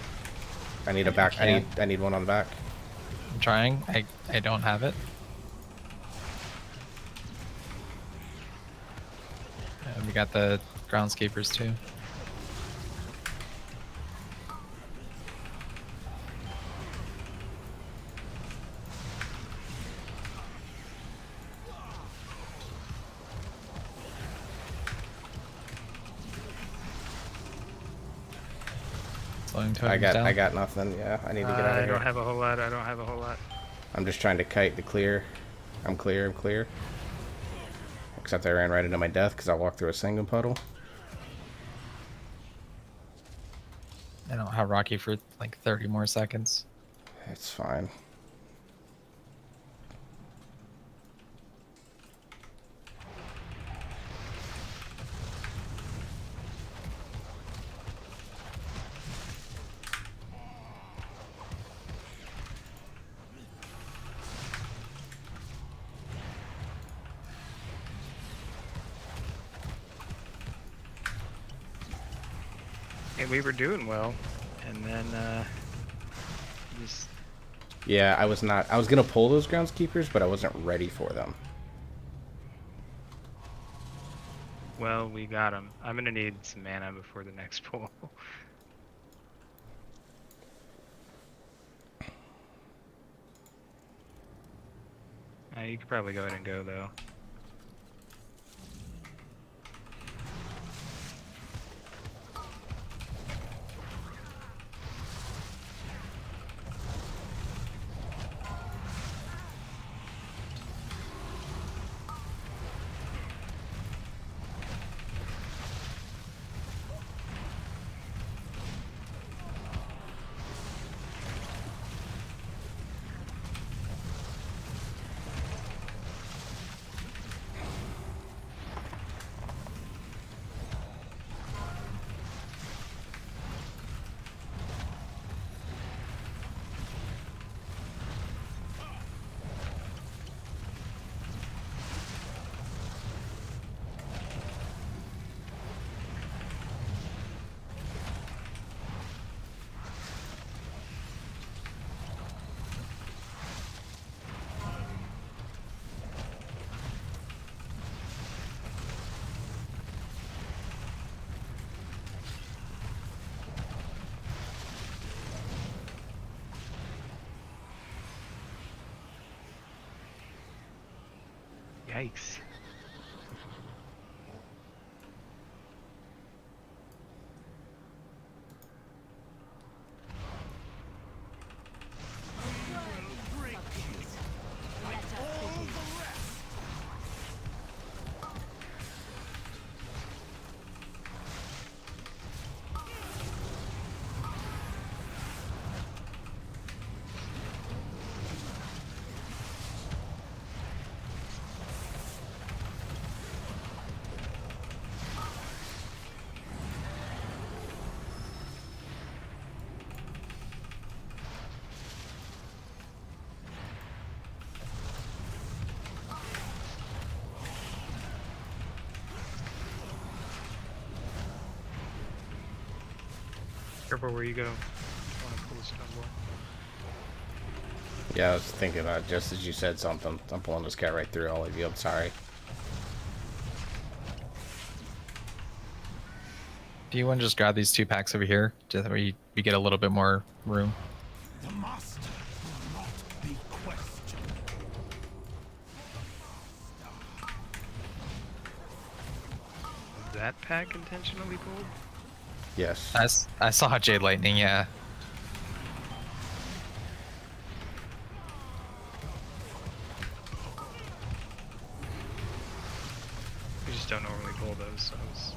I need a back. I need one on the back. I'm trying. I don't have it. We got the groundskeepers too. I got nothing. Yeah, I need to get out of here. I don't have a whole lot. I'm just trying to kite the clear. I'm clear. Except I ran right into my death because I walked through a single puddle. I don't have Rocky for like 30 more seconds. It's fine. And we were doing well, and then just... Yeah, I was gonna pull those groundskeepers, but I wasn't ready for them. Well, we got them. I'm gonna need some mana before the next pull. You could probably go ahead and go, though. Yikes. Careful where you go. I want to pull the stone wall. Yeah, I was thinking about just as you said something. I'm pulling this guy right through all of you. I'm sorry. Do you want to just grab these 2 packs over here, just where you get a little bit more room? The master will not be questioned. Was that pack intentionally pulled? Yes. I saw Jade Lightning, yeah. We just don't normally pull those, so it's...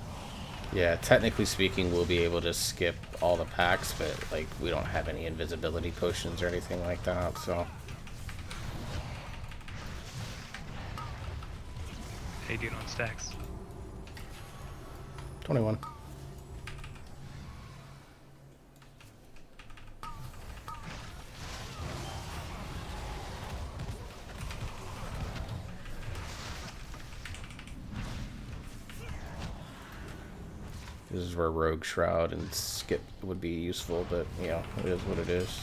Yeah, technically speaking, we'll be able to skip all the packs, but like we don't have any invisibility potions or anything like that, so. How you doing on stacks? 21. This is where Rogue Shroud and Skip would be useful, but you know, it is what it is.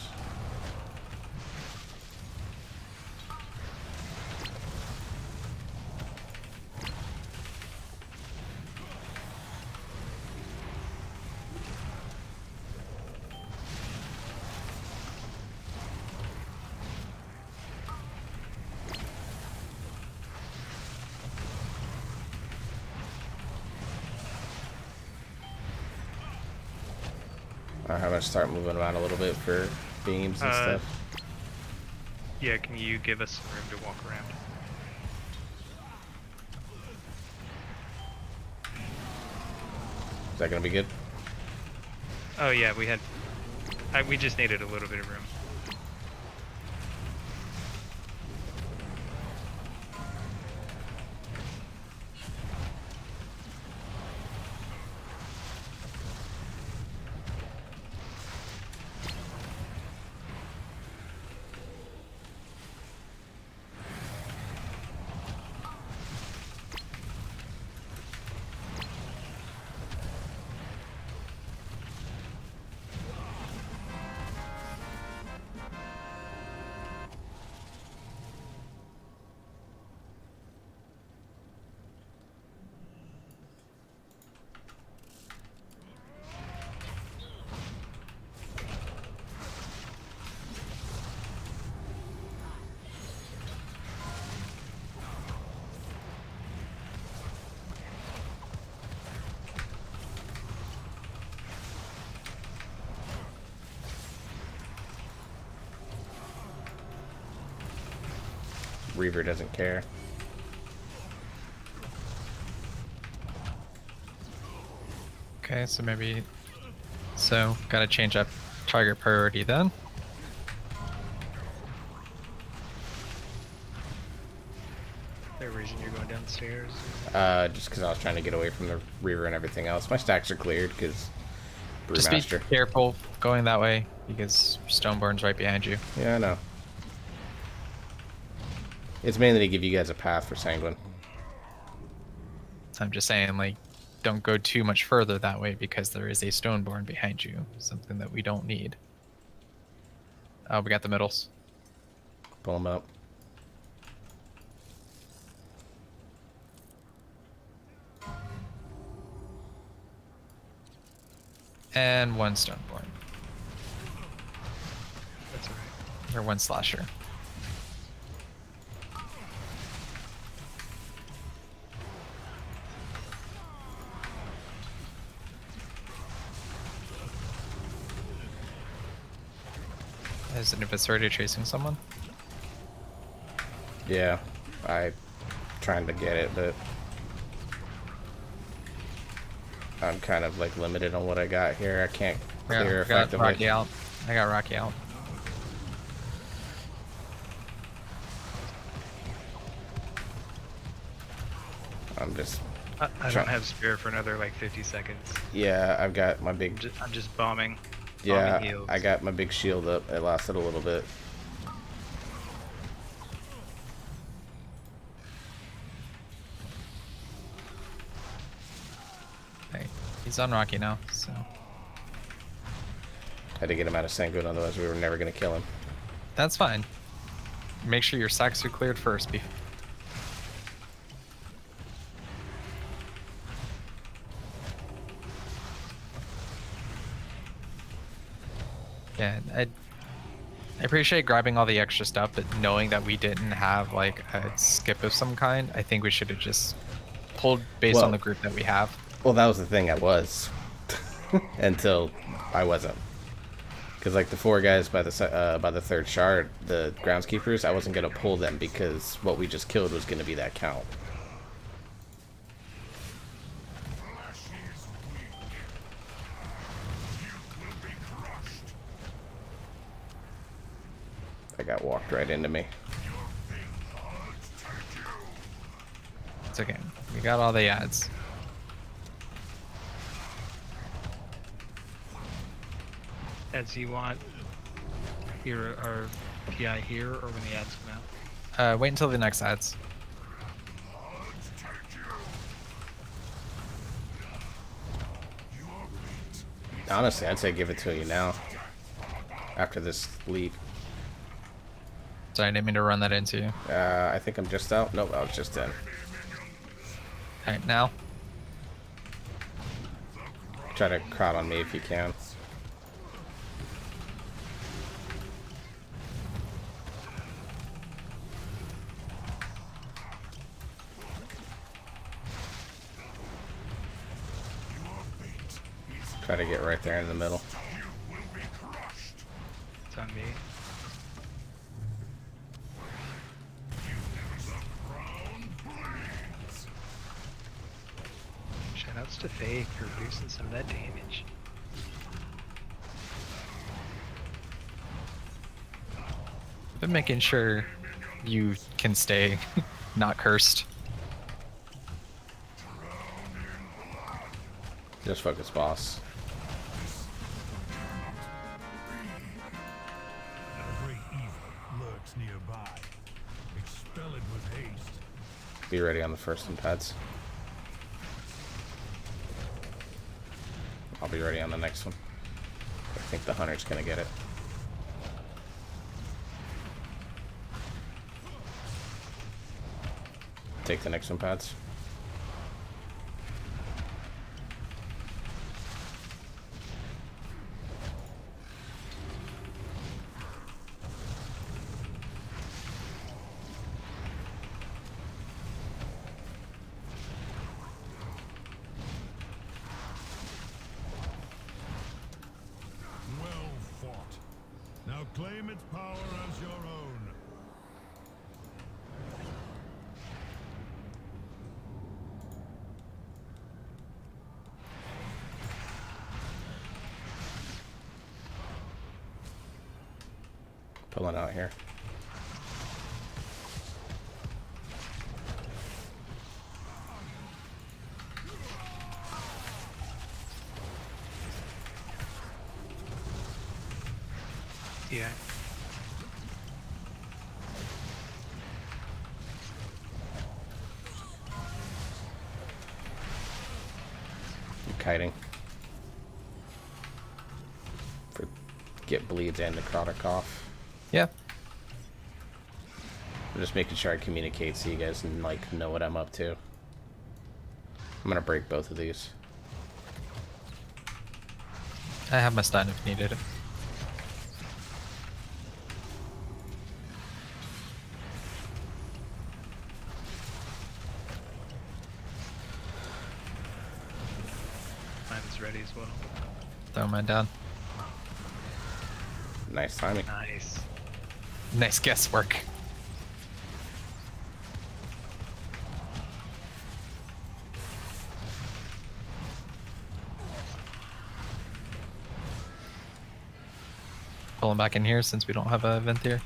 I'm gonna start moving around a little bit for beams and stuff. Yeah, can you give us some room to walk around? Is that gonna be good? Oh yeah, we just needed a little bit of room. Reaver doesn't care. Okay, so maybe... So, gotta change up target priority then. Is there a reason you're going downstairs? Just because I was trying to get away from the Reaver and everything else. My stacks are cleared because Just be Brewmaster. careful going that way, because Stoneborn's right behind you. Yeah, I know. It's mainly to give you guys a path for Sanguine. So I'm just saying, like, don't go too much further that way because there is a Stoneborn behind you. Something that we don't need. Oh, we got the middles. Pull them up. And 1 Stoneborn. That's alright. Or 1 Slasher. Is an adversary chasing someone? Yeah, I trying to get it, but I'm kind of like limited on what I got here. I can't clear I got effectively. Rocky out. I got Rocky out. I'm just I don't have spare for another like 50 seconds. yeah. I've got my big I'm just bombing. yeah. Bombing heals. I got my big shield up. It lasted a little bit. Hey, he's on Rocky now, so Had to get him out of Sangoon, otherwise we were never gonna kill him. that's fine. Make sure your sacks are cleared first. Yeah, I appreciate grabbing all the extra stuff, but knowing that we didn't have like a skip of some kind, I think we should have just pulled based Well- on the group that we have. Well, that was the thing. I was until I wasn't. Because like the 4 guys by the third shard, the groundskeepers, I wasn't gonna pull them because what we just killed was gonna be that count. That got walked right into me. It's okay. We got all the ads. Ads you want here our PI here or when the ads come out? Wait until the next ads. Honestly, I'd say give it to you now. After this lead. Sorry, I didn't mean to run that into you. I think I'm just out. Nope, I was just in. Alright, now. Try to crowd on me if you can. Try to get right there in the middle. It's on me. Shoutouts to Faye for boosting some of that damage. Been making sure you can stay not cursed. Just focus, boss. A great evil lurks nearby. Expel it with haste. Be ready on the first one, pads. I'll be ready on the next one. I think the hunter's gonna get it. Take the next one, pads. Well fought. Now claim its power as your own. Pulling out here. Yeah. I'm kiting. For get bleeds and necrotic off. Yeah. I'm just making sure I communicate so you guys like know what I'm up to. I'm gonna break both of these. I have my stun if needed. Mine's ready as well. Throw mine down. Nice timing. Nice. Nice guesswork. Pull him back in here since we don't have a vent here.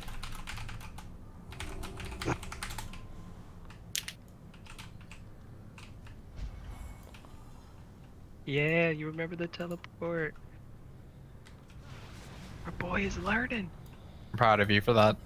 Yeah, you remember the teleport. Our boy is learning. I'm proud of you for that.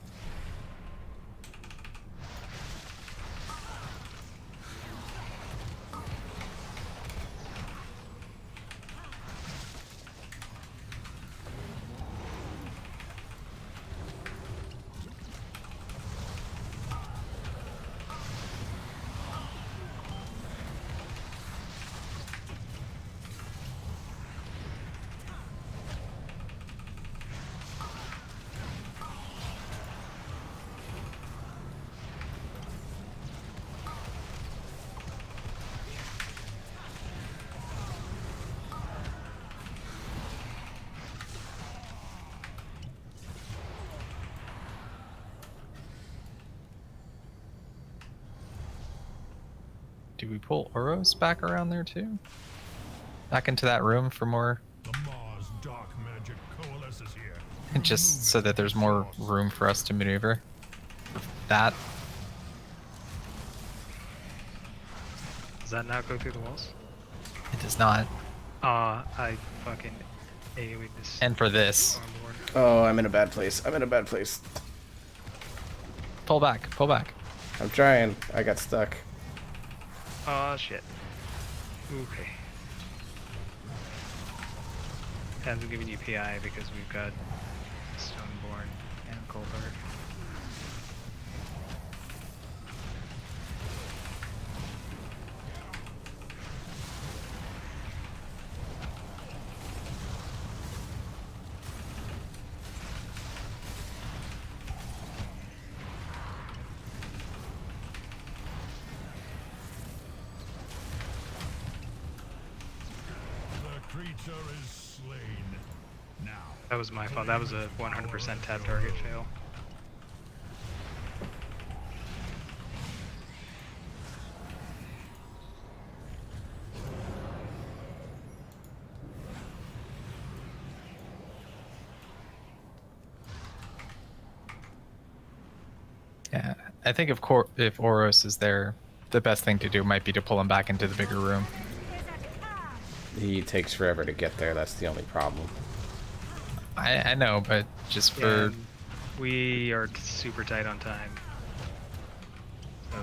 Do we pull Oros back around there too? Back into that room for more, The Mars dark magic coalesces here. just so that there's more room for us to maneuver. That. Does that not go through the walls? It does not. I fucking AoE'd this And for this, on board. Oh, I'm in a bad place. I'm in a bad place. pull back, pull back. I'm trying. I got stuck. Oh shit. Okay. Hasn't given you PI because we've got Stoneborn and Colbert. The creature is slain. Now. That was my fault. That was a 100% tab target fail. Yeah, I think if Oros is there, the best thing to do might be to pull him back into the bigger room. He takes forever to get there. That's the only problem. I know, but just for And we are super tight on time. So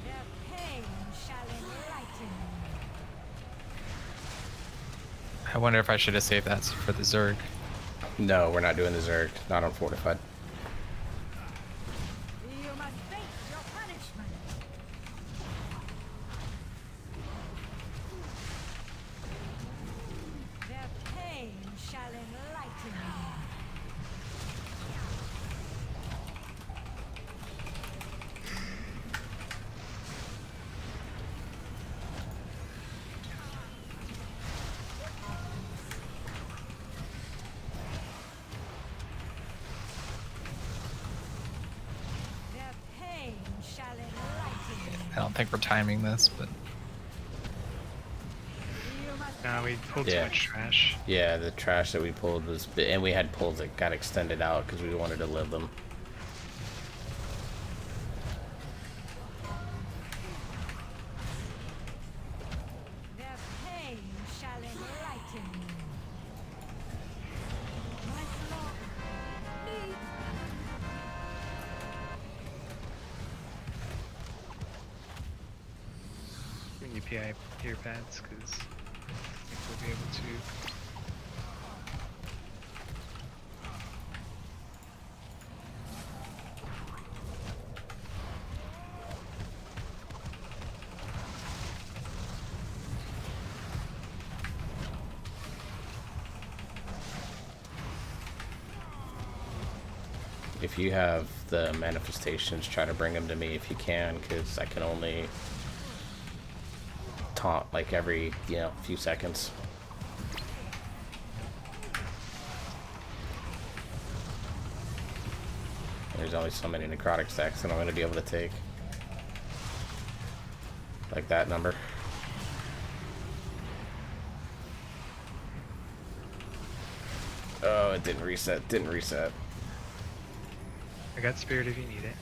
Their pain shall enlighten. I wonder if I should have saved that for the Zerg. No, we're not doing the Zerg. Not on Fortified. You must face your punishment. Their pain shall enlighten. Their pain shall enlighten. I don't think we're timing this, but You must now we pulled too Yeah. much trash. Yeah, the trash that we pulled was... And we had pulls that got extended out because we wanted to live them. Their pain shall enlighten. My flock needs Giving you PI ear pads because I think we'll be able to. If you have the manifestations, try to bring them to me if you can, because I can only taunt like every, few seconds. there's only so many necrotic stacks that I'm going to be able to take. Like that number. Oh, it didn't reset. Didn't reset. I got spirit if you need it.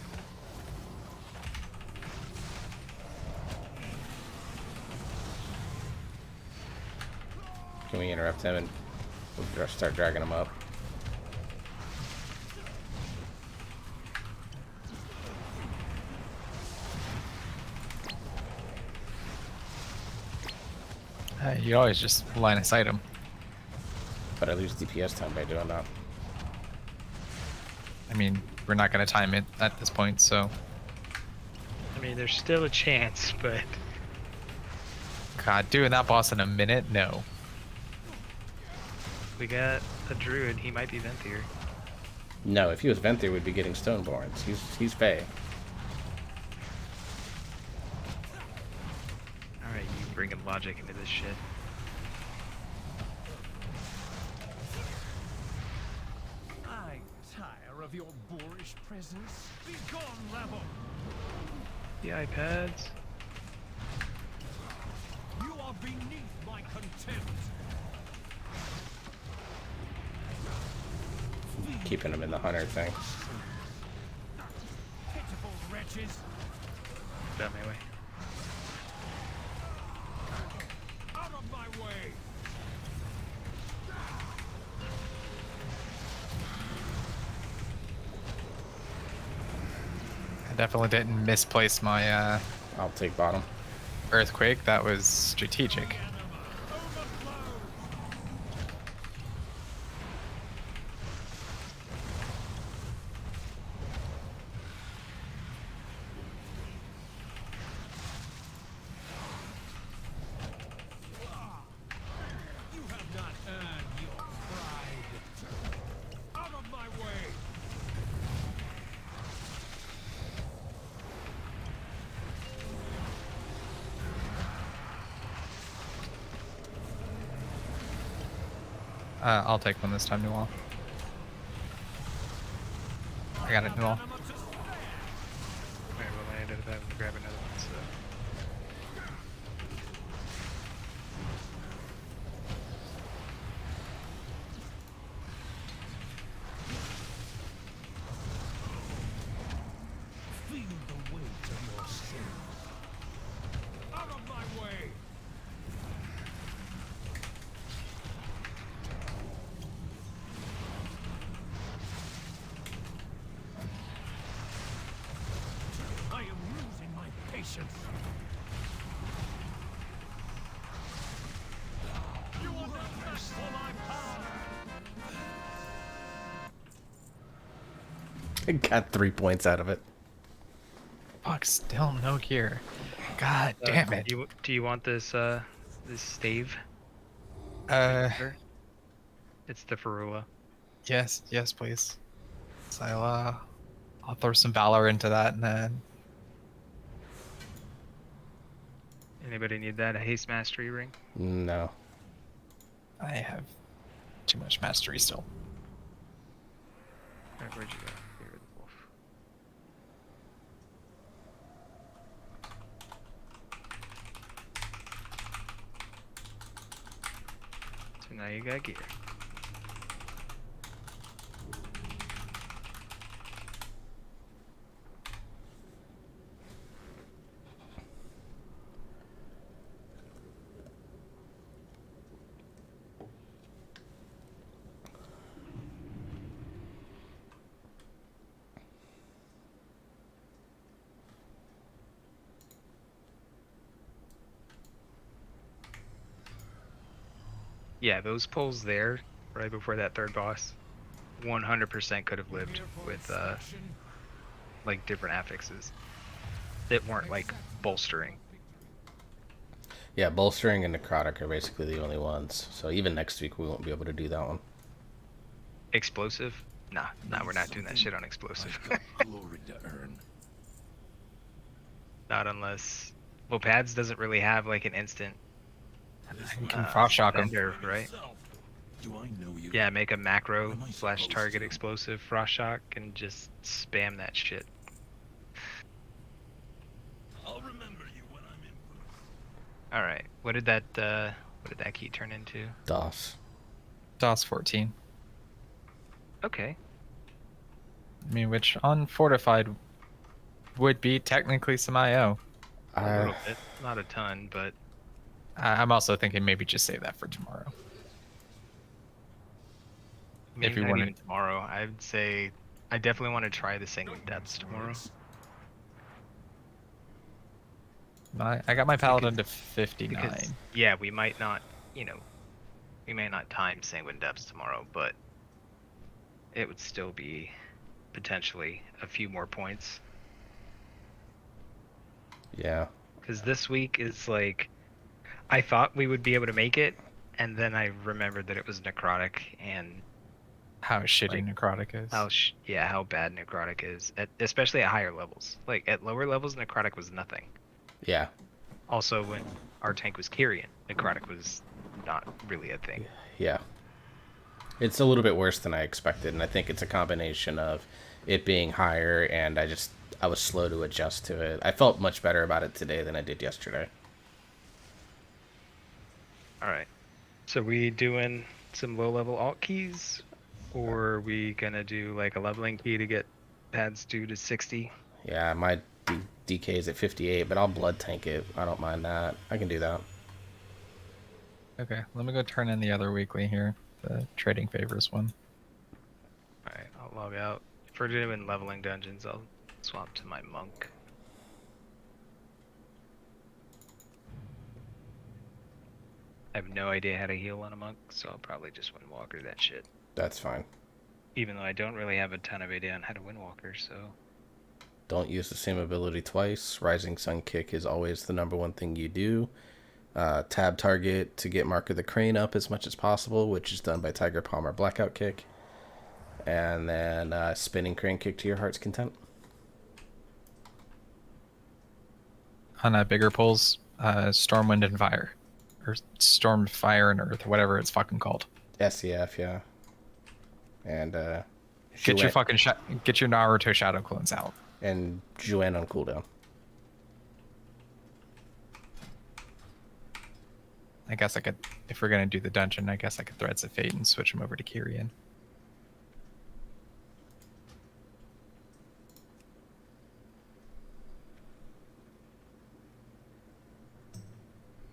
Can we interrupt him and we'll start dragging him up? You always just line of sight him. But I lose DPS time by doing that. I mean, we're not going to time it at this point, so. I mean, there's still a chance, but God, doing that boss in a minute? No. we got a druid. He might be Venthyr. No, if he was Venthyr, we'd be getting Stoneborns. He's Fey. Alright, you bringing logic into this shit. I tire of your boorish presence. Be gone, rabble! The iPads. You are beneath my contempt. Keeping him in the hunter thing. Pitiful wretches. Down my way. Out of my way! I definitely didn't misplace my I'll take bottom. earthquake. That was strategic. You have not earned your pride. Out of my way! I'll take one this time, Newall. I got it, Newall. Alright, well, I ended up having to grab another one, so. Feel the weight of your sins. Out of my way! I am losing my patience. You are the best for my power. I got 3 points out of it. Fuck, still no gear. God damn it. Do you want this this stave? It's the Ferula. Yes, please. So I'll throw some valor into that, and then Anybody need that? A haste mastery ring? No. I have too much mastery still. Alright, where'd you go? Here, the wolf. So now you got gear. Yeah, those pulls there, right before that third boss, 100% could have lived with like different affixes that weren't like bolstering. Yeah, bolstering and necrotic are basically the only ones. So even next week we won't be able to do that one. Explosive? Nah, we're not doing that shit on explosive. Glory to earn. Not unless, well, pads doesn't really have like an instant You can frost shock him. defender, right? Do I know you? Yeah, make a macro What am I / supposed target to? explosive frost shock and just spam that shit. I'll remember you when I'm in. All right. What did that key turn into? DOS. DOS 14. Okay. I mean, which on fortified would be technically some IO. A little bit, not a ton, but I'm also thinking maybe just save that for tomorrow. maybe If you not wanted- even tomorrow. I would say I definitely want to try the Sanguine Depths tomorrow. I got my paladin to 59. Because yeah, we might not, we may not time Sanguine Depths tomorrow, but it would still be potentially a few more points. Yeah. Because this week is like, I thought we would be able to make it, and then I remembered that it was necrotic and How shitty like, necrotic is. how bad necrotic is, especially at higher levels. Like at lower levels, necrotic was nothing. Yeah. Also, when our tank was Kyrian, necrotic was not really a thing. Yeah. It's a little bit worse than I expected, and I think it's a combination of it being higher and I was slow to adjust to it. I felt much better about it today than I did yesterday. All right. So we doing some low-level alt keys, or are we gonna do like a leveling key to get pads 2 to 60? Yeah, my DK is at 58, but I'll blood tank it. I don't mind that. I can do that. Okay, let me go turn in the other weekly here. The trading favors one. All right, I'll log out. If we're doing leveling dungeons, I'll swap to my monk. I have no idea how to heal on a monk, so I'll probably just windwalker that shit. That's fine. Even though I don't really have a ton of idea on how to windwalker, so... Don't use the same ability twice. Rising Sun Kick is always the #1 thing you do. Tab target to get Mark of the Crane up as much as possible, which is done by Tiger Palmer Blackout Kick. And then Spinning Crane Kick to your heart's content. On bigger pulls, Storm, Wind, and Fire. Or Storm, Fire, and Earth, whatever it's fucking called. SCF, yeah. And Get your fucking get your Naruto Shadow Clones out. And Juan on cooldown. I guess I could, if we're gonna do the dungeon, I guess I could Threads of Fate and switch him over to Kyrian.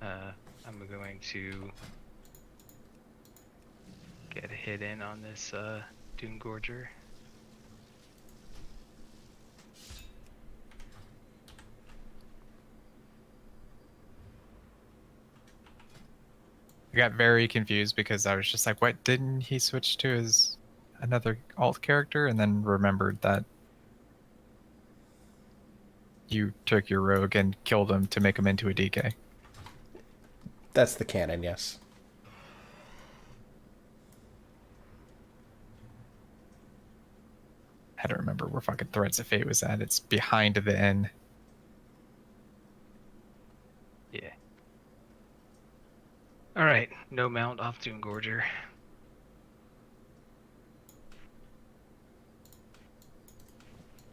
I'm going to get a hit in on this Dune Gorger. I got very confused because I was just like, what, didn't he switch to his another alt character? And then remembered that you took your rogue and killed him to make him into a DK. That's the canon, yes. I don't remember where fucking Threads of Fate was at. It's behind the N. Yeah. Alright, no mount off Dune Gorger.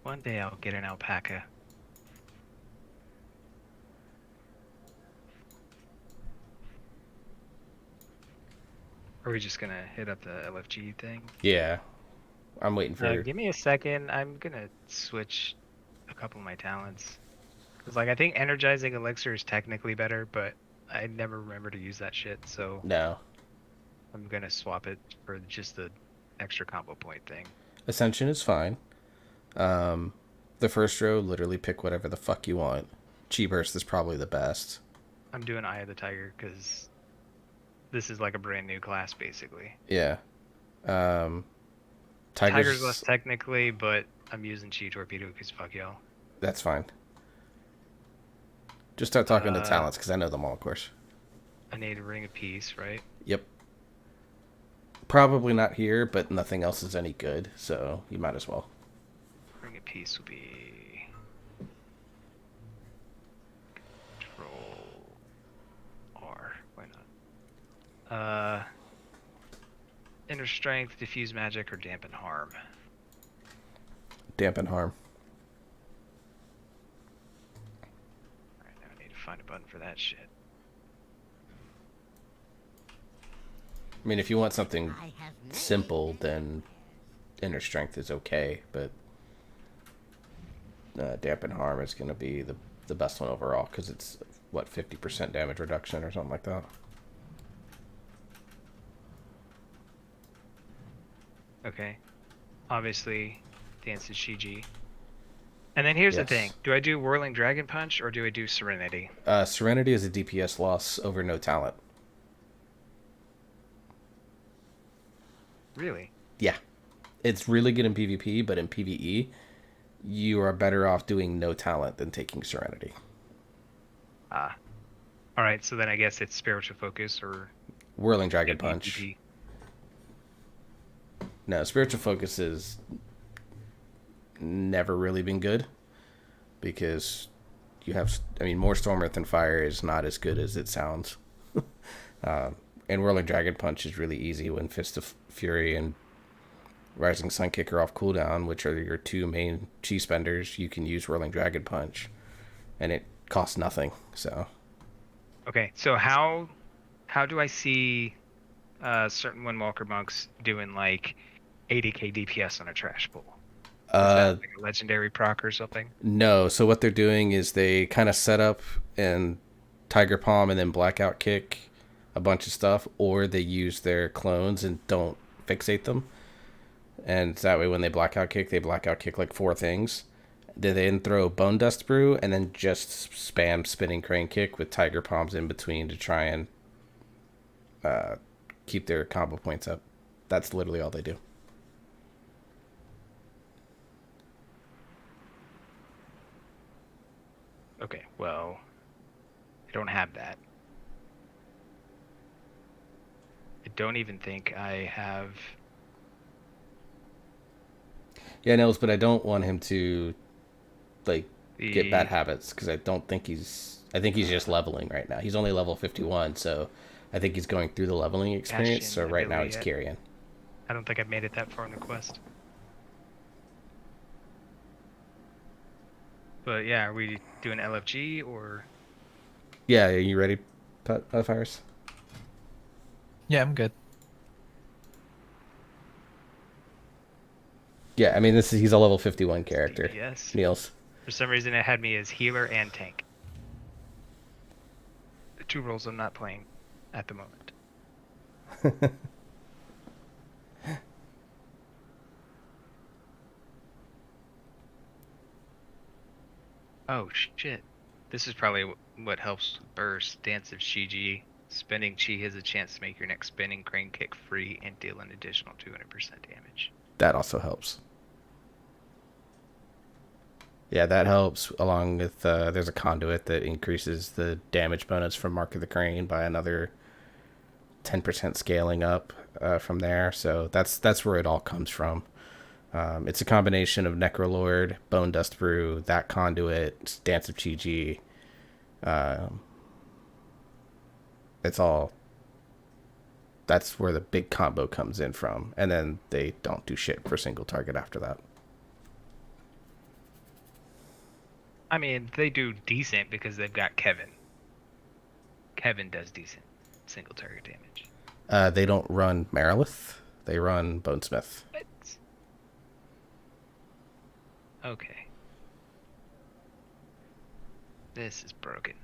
One day I'll get an alpaca. Are we just gonna hit up the LFG thing? Yeah. I'm waiting for... Give me a second. I'm gonna switch a couple of my talents. Cause like I think energizing elixir is technically better, but I never remember to use that shit, so No. I'm gonna swap it for just the extra combo point thing. Ascension is fine. The first row, literally pick whatever the fuck you want. Chi Burst is probably the best. I'm doing Eye of the Tiger because this is like a brand new class, basically. Yeah. Tiger's less technically, but I'm using Chi Torpedo because fuck y'all. That's fine. Just start talking to talents, because I know them all, of course. I need a Ring of Peace, right? Yep. Probably not here, but nothing else is any good, so you might as well. Ring of Peace will be... Control R. Why not? Inner strength, diffuse magic, or dampen harm. Dampen harm. Alright, now I need to find a button for that shit. I mean, if you want something simple, then inner strength is okay, but dampen harm is going to be the best one overall, because it's, what, 50% damage reduction or something like that. Okay. Obviously, Dance is Shiji. And then here's the Yes. thing. Do I do Whirling Dragon Punch or do I do Serenity? Serenity is a DPS loss over no talent. Really? Yeah. It's really good in PvP, but in PvE, you are better off doing no talent than taking Serenity. Ah. Alright, so then I guess it's Spiritual Focus or Whirling Dragon Punch. PvP. No, Spiritual Focus has never really been good, because you have, I mean, more Storm, Earth, and Fire is not as good as it sounds. And Whirling Dragon Punch is really easy when Fist of Fury and Rising Sun Kicker off cooldown, which are your two main chi spenders. You can use Whirling Dragon Punch, and it costs nothing. So Okay, so how do I see certain Windwalker monks doing like 80k DPS on a trash pool? Is that like a legendary proc or something? No, so what they're doing is they kind of set up and Tiger Palm and then Blackout Kick a bunch of stuff, or they use their clones and don't fixate them. And that way when they Blackout Kick like 4 things. They then throw Bone Dust Brew and then just spam Spinning Crane Kick with Tiger Palms in between to try and keep their combo points up. That's literally all they do. Okay, well, I don't have that. I don't even think I have. Yeah, Nils, but I don't want him to like get bad The- habits, because I don't think I think he's just leveling right now. He's only level 51, so I think he's going through the leveling experience. Bastion So right now ability he's yet? carrying. I don't think I've made it that far in the quest. But yeah, are we doing LFG or? Yeah, are you ready, Fires? Yeah, I'm good. Yeah, I mean he's a level 51 character. Yes. Niels. For some reason, it had me as healer and tank. The 2 roles I'm not playing at the moment. Oh shit! This is probably what helps with burst. Dance of Shiji. Spending chi has a chance to make your next spinning crane kick free and deal an additional 200% damage. That also helps. Yeah, that helps, along with there's a conduit that increases the damage bonus from Mark of the Crane by another 10% scaling up from there. So that's where it all comes from. It's a combination of Necrolord, Bone Dust Brew, that conduit, Dance of Chi-Ji. It's all. That's where the big combo comes in from, and then they don't do shit for single target after that. I mean, they do decent because they've got Kevin. Kevin does decent single target damage. They don't run Marilith. They run Bonesmith. What? Okay. This is broken.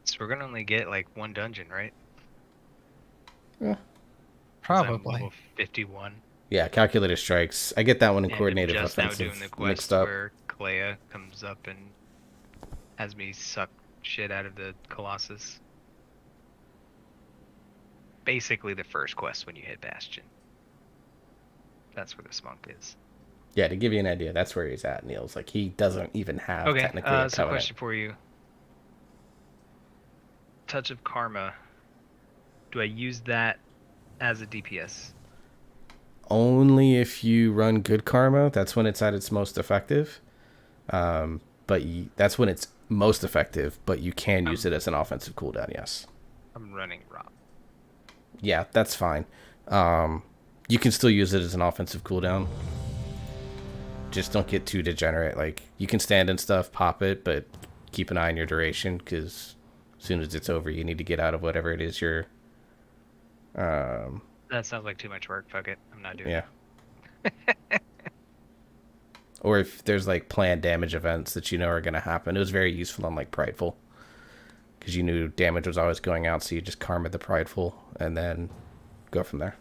So we're gonna only get like 1 dungeon, right? Yeah. 'Cause I'm Probably. level 51. Yeah, Calculator Strikes. I get that one in And coordinated I'm just now offensive doing the quest mixed up. where Clea comes up and has me suck shit out of the Colossus. Basically the first quest when you hit Bastion. That's where this monk is. Yeah, to give you an idea, that's where he's at, Niels. Like, he doesn't even have Okay, technically a so covenant. question for you. Touch of Karma. Do I use that as a DPS? Only if you run good karma, that's when it's at its most effective. But that's when it's most effective, but you can use it as an offensive cooldown, yes. I'm running Rob. Yeah, that's fine. You can still use it as an offensive cooldown. Just don't get too degenerate. Like, you can stand and stuff, pop it, but keep an eye on your duration, because as soon as it's over, you need to get out of whatever it is you're... That sounds like too much work. Fuck it. I'm not doing Yeah. it. Or if there's, like, planned damage events that you know are going to happen. It was very useful on, like, Prideful. Because you knew damage was always going out, so you just karma the Prideful, and then go from there.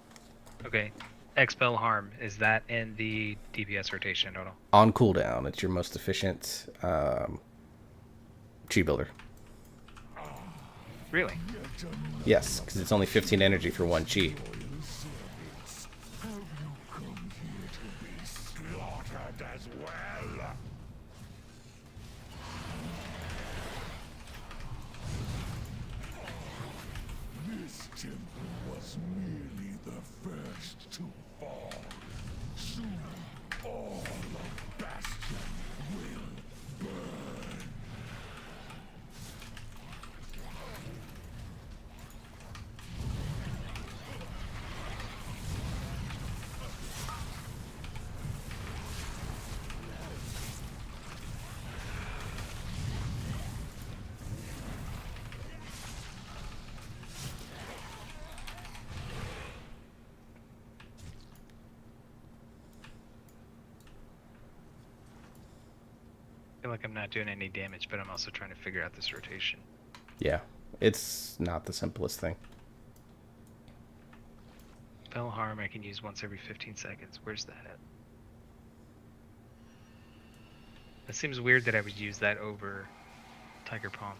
Okay. Expel Harm. Is that in the DPS rotation total? On cooldown, it's your most efficient chi builder. Really? Yes, because it's only 15 energy for one chi. Slaughtered as well. This temple was merely the first to fall. Soon, all of Bastion will burn. I feel like I'm not doing any damage, but I'm also trying to figure out this rotation. Yeah, it's not the simplest thing. Spell Harm I can use once every 15 seconds. Where's that at? It seems weird that I would use that over Tiger Palm.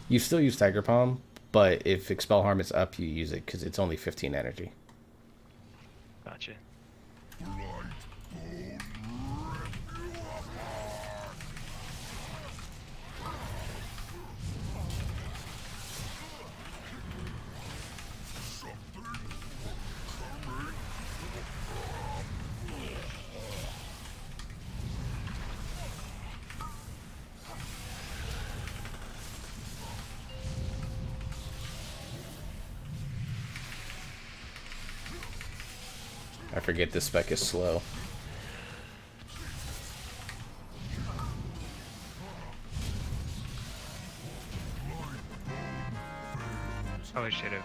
You still use Tiger Palm, but if Expel Harm is up, you use it because it's only 15 energy. Gotcha. I forget this spec is slow. Probably should have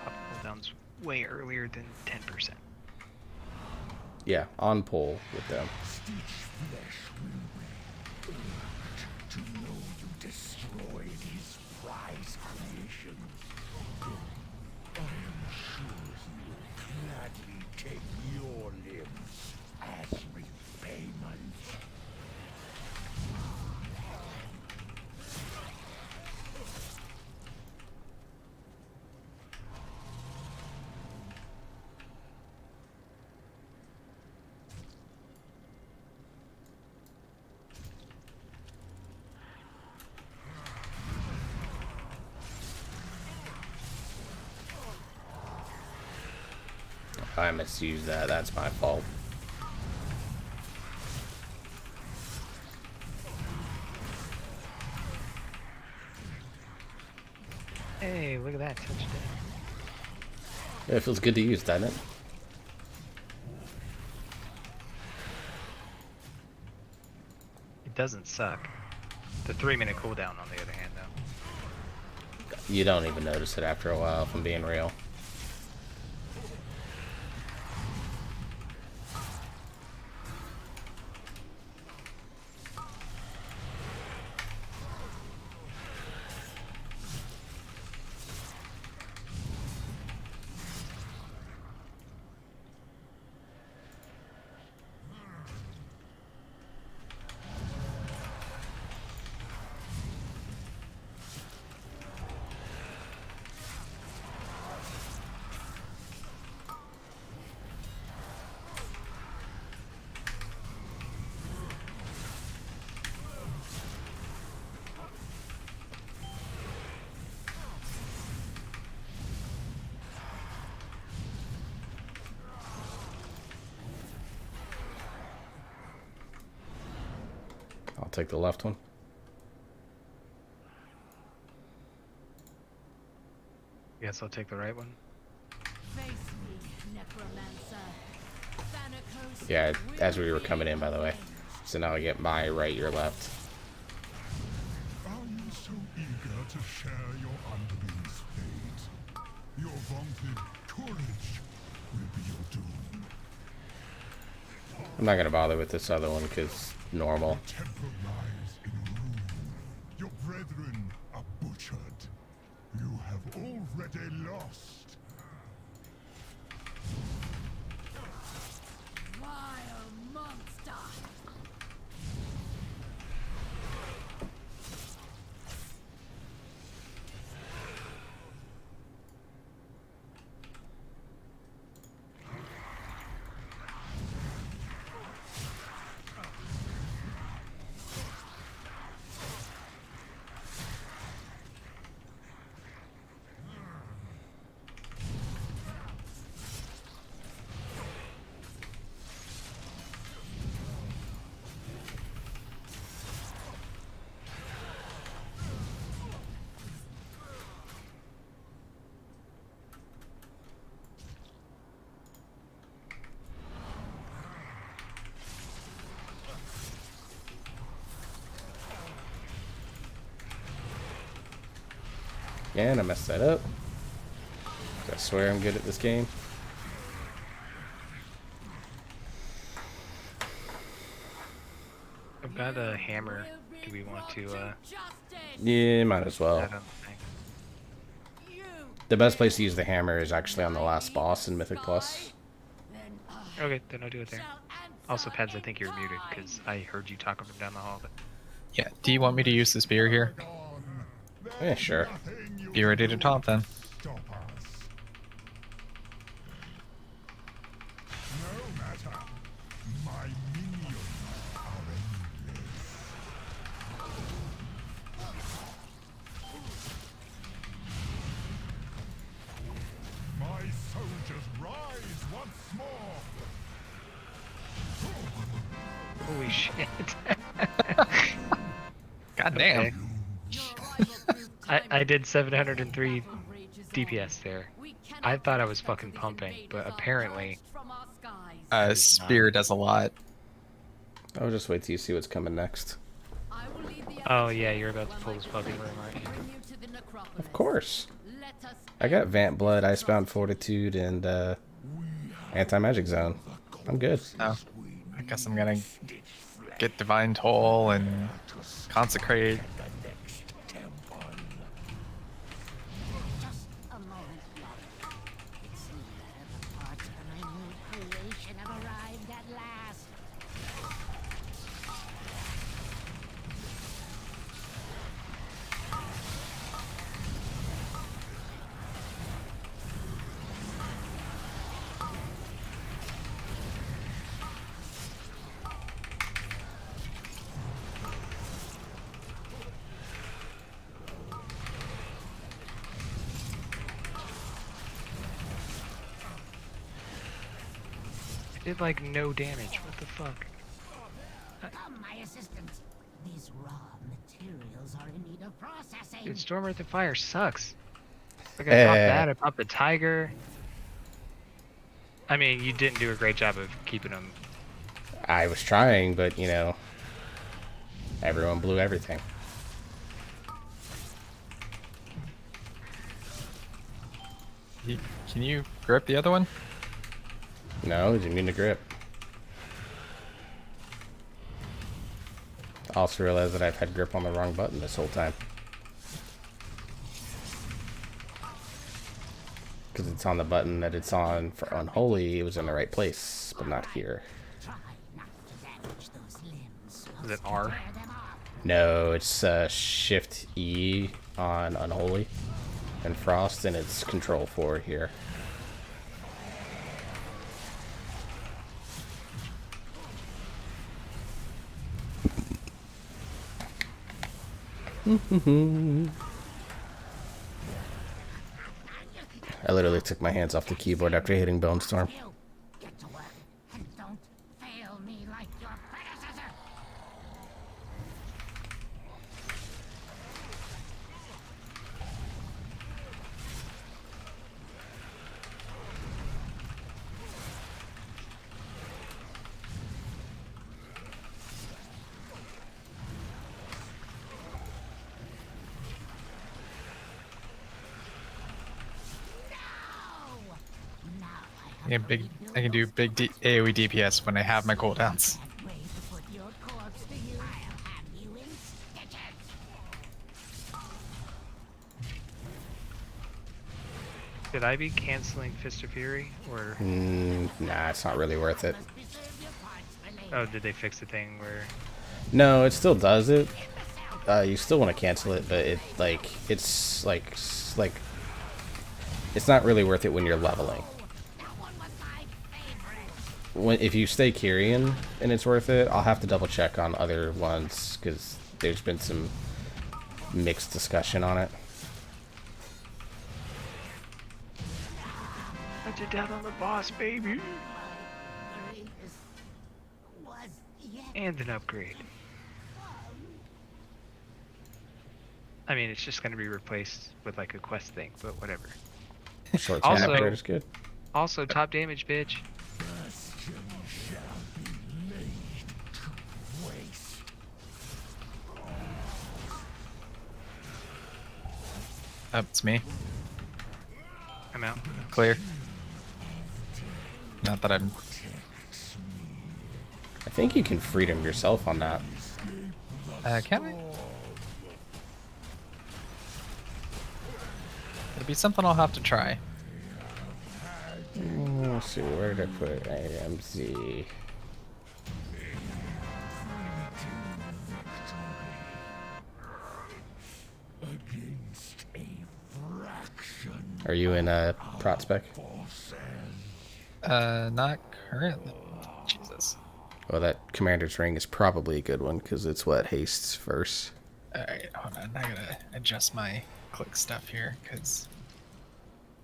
popped cooldowns way earlier than 10%. Yeah, on pull with them. Stitch flesh will be burnt to know you destroyed his prize creation. I am sure he will gladly take your limbs as repayment. I misused that. That's my fault. Hey, look at that touchdown. Yeah, it feels good to use, doesn't it? It doesn't suck. The 3-minute cooldown, on the other hand, though. You don't even notice it after a while, if I'm being real. I'll take the left one. Yeah, guess I'll take the right one. Face me, necromancer. Thanatos Yeah, as we were will coming in, by the way. So now I get my right, your left. Are you so eager to share your underling's fate? Your vaunted courage will be your doom. I'm not gonna bother with this other one because normal. Temple lies in ruin. Your brethren are butchered. You have already lost. vile monster. And I messed that up. I swear I'm good at this game. I've got a hammer. Do we want to, Yeah, might as well. I don't think. The best place to use the hammer is actually on the last boss in Mythic Plus. Okay, then I'll do it there. Also, Peds, I think you're muted because I heard you talking from down the hall. But Yeah. Do you want me to use the spear here? Yeah, sure. Be ready to taunt then. Stop us. No matter. My minions are endless. My soldiers rise once more. holy shit! God damn. Okay. I did 703 DPS there. I thought I was fucking pumping, but apparently Spear does a lot. I'll just wait till you see what's coming next. Oh yeah, you're about to pull this fucking room, aren't you? Of course. I got Vamp Blood, Icebound Fortitude, and Anti-Magic Zone. I'm good. Oh, I guess I'm gonna get Divine Toll and Consecrate. Just a moment longer. It seems that the parts of my new creation have arrived at last. I did like no damage. What the fuck? Come, my assistant. These raw materials are in need of processing. Dude, Storm Earth and Fire sucks. Like I popped that, I popped the Tiger. I mean, you didn't do a great job of keeping them. I was trying, but, you know, everyone blew everything. Can you grip the other one? No, he's immune to grip. I also realized that I've had grip on the wrong button this whole time. Because it's on the button that it's on for Unholy, it was in the right place, but not here. Try not to damage those limbs. Is it R? Tear them off. No, it's Shift E on Unholy and Frost, and it's Control 4 here. I literally took my hands off the keyboard after hitting Bone Storm. You get to work and don't fail me like your predecessor. Yeah, I can do big AoE DPS when I have my cooldowns. That way to put your corpse to use. I'll have you in stitches. Should I be canceling Fist of Fury, or Nah, it's not really worth it. Must preserve your parts for later. oh, did they fix the thing where? No, it still does it. You still want to cancel it, but it's it's not really worth it when you're leveling. That one was my favorite. If you stay Kyrian and it's worth it, I'll have to double check on other ones because there's been some mixed discussion on it. Put you down on the boss, baby. Greatest was yet. And an upgrade. I mean, it's just going to be replaced with like a quest thing, but whatever. Short Also- upgrade is good. Also, top damage, bitch. Bastion shall be laid to waste. Oh, it's me. I'm out. Clear. Not that I'm. I think you can freedom yourself on that. Can we? It'll be something I'll have to try. Let's see, where did I put AMZ? Against a fraction Are you in Prospect? forces. Not currently. Jesus. Well, that Commander's Ring is probably a good one because it's what hastes first. Alright, hold on. I gotta adjust my click stuff here because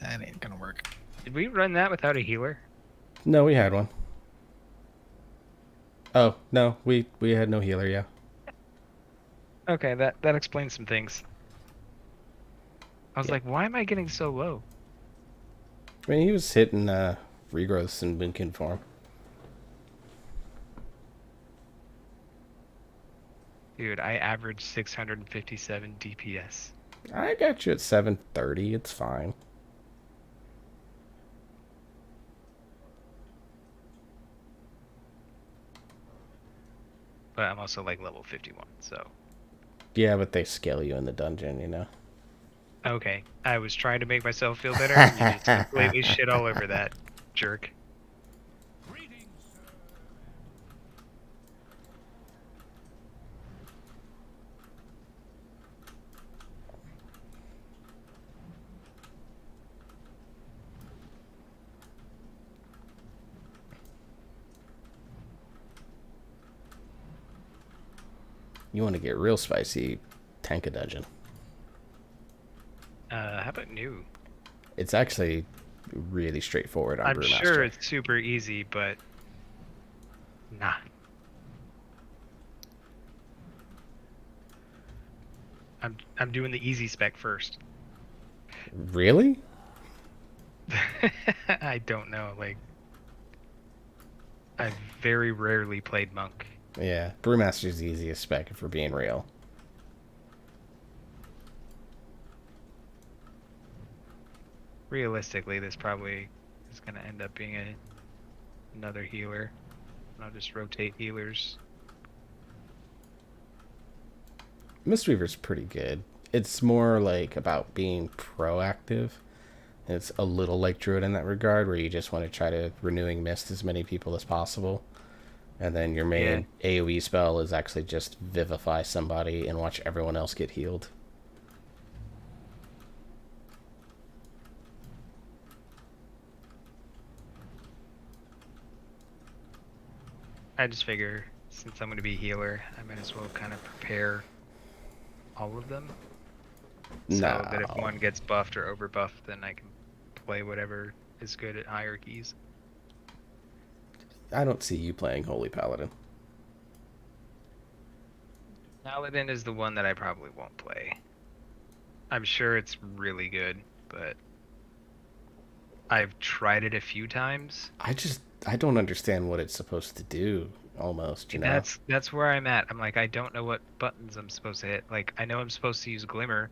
that ain't gonna work. Did we run that without a healer? No, we had one. Oh no, we had no healer. Yeah. Okay, that explains some things. I was Yeah. like, why am I getting so low? I mean, he was hitting regrowths in Boonkin form. Dude, I averaged 657 DPS. I got you at 730. It's fine. But I'm also like level 51, so. Yeah, but they scale you in the dungeon, you know. Okay, I was trying to make myself feel better, and you just completely shit all over that, jerk. Greetings, sir. You want to get real spicy, tank a dungeon. How about new? It's actually really straightforward on I'm Brewmaster. sure it's super easy, but nah. I'm doing the easy spec first. Really? I don't know, like I've very rarely played monk. Yeah, Brewmaster's the easiest spec if we're being real. Realistically, this probably is gonna end up being another healer. I'll just rotate healers. Mistweaver's pretty good. It's more like about being proactive. It's a little like Druid in that regard, where you just want to try to renewing mist as many people as possible. And then your main AoE spell is actually just vivify somebody and watch everyone else get healed. I just figure since I'm gonna be healer, I might as well kind of prepare all of them. So that if No. one gets buffed or overbuffed, then I can play whatever is good at hierarchies. I don't see you playing Holy Paladin. Paladin is the one that I probably won't play. I'm sure it's really good, but I've tried it a few times. I don't understand what it's supposed to do, almost, you know? That's where I'm at. I'm like, I don't know what buttons I'm supposed to hit. Like, I know I'm supposed to use Glimmer,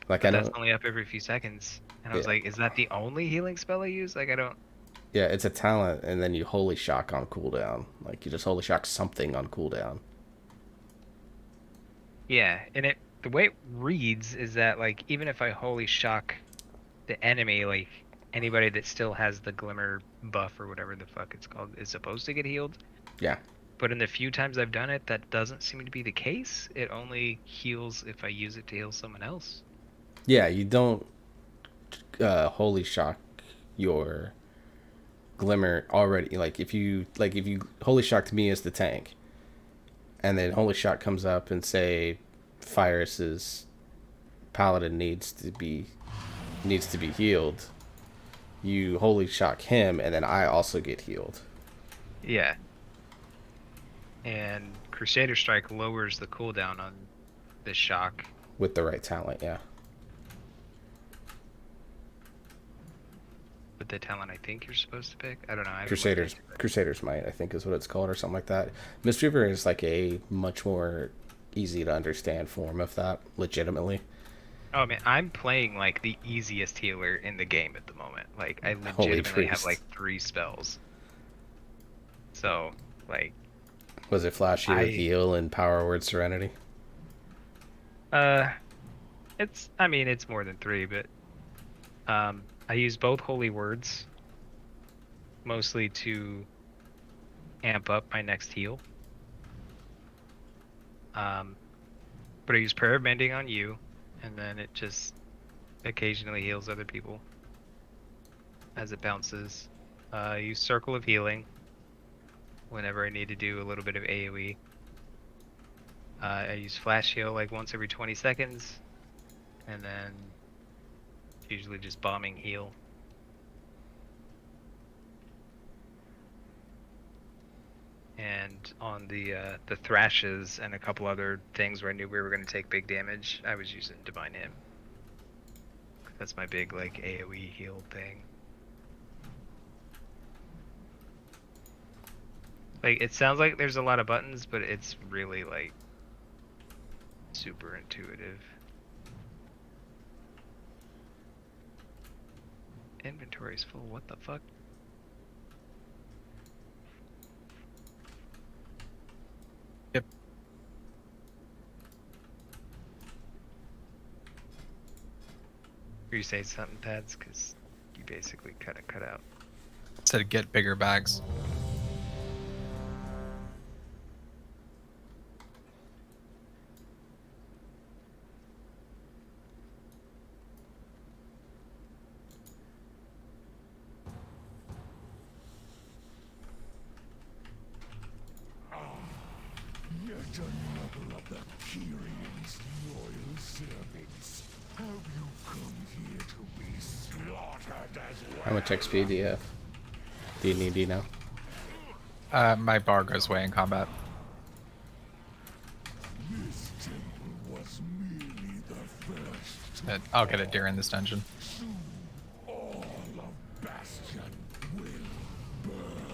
Like But I that's know, only up every few seconds. And I was yeah, like, is that the only healing spell I use? Like, I don't. yeah, it's a talent, and then you holy shock on cooldown. Like you just holy shock something on cooldown. Yeah, and the way it reads is that like even if I holy shock the enemy, like anybody that still has the glimmer buff or whatever the fuck it's called is supposed to get healed. Yeah, But in the few times I've done it, that doesn't seem to be the case. It only heals if I use it to heal someone else. yeah, you don't holy shock your glimmer already. Like if you holy shocked me as the tank, and then holy shock comes up and say Fyrus's paladin needs to be healed, you holy shock him, and then I also get healed. Yeah. And Crusader Strike lowers the cooldown on this shock. With the right talent, yeah. With the talent I think you're supposed to pick. I don't know. I haven't looked into it. Crusader's Might, I think is what it's called, or something like that. Mistweaver is like a much more easy to understand form of that, legitimately. Oh man, I'm playing like the easiest healer in the game at the moment. Like I Holy legitimately have priest. like 3 spells. So, like Was it flashy with I- heal and power word serenity? it's more than 3, but I use both holy words mostly to amp up my next heal. But I use Prayer of Mending on you, and then it just occasionally heals other people as it bounces. I use Circle of Healing whenever I need to do a little bit of AoE. I use Flash Heal like once every 20 seconds, and then usually just Bombing Heal. And on the thrashes and a couple other things where I knew we were going to take big damage, I was using Divine Hymn. That's my big like AoE heal thing. Like it sounds like there's a lot of buttons, but it's really like super intuitive. Inventory's full. What the fuck? Yep. Were you saying something, Pads? Because you basically kind of cut out. Said get bigger bags. Yet another of the Kyrion's loyal servants. Have you come here to be slaughtered as well? How much XP do you have? Do you know? My bar goes away in combat. This temple was merely the first. I'll get it during this dungeon. Soon, all of Bastion will burn.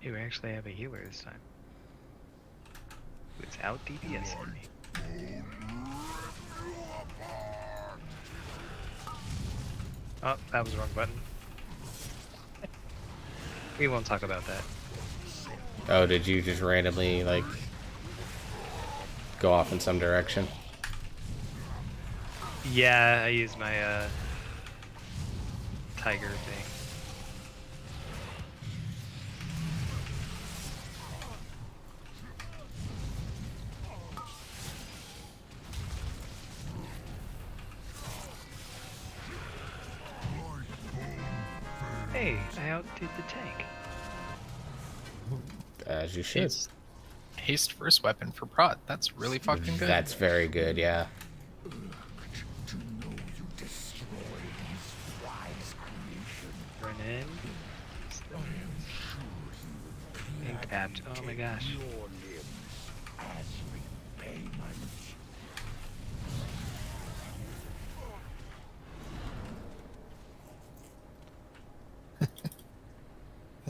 You actually have a healer this time. Without DPS on me. Oh, that was the wrong button. We won't talk about that. Oh, did you just randomly, like, go off in some direction? Yeah, I use my tiger thing. Hey, I outdid the tank. As you should. Haste first weapon for prot. That's really fucking good. That's very good, yeah. To know you destroy his wise creation. Run in. I am sure he will Impact. Oh my gosh. your limbs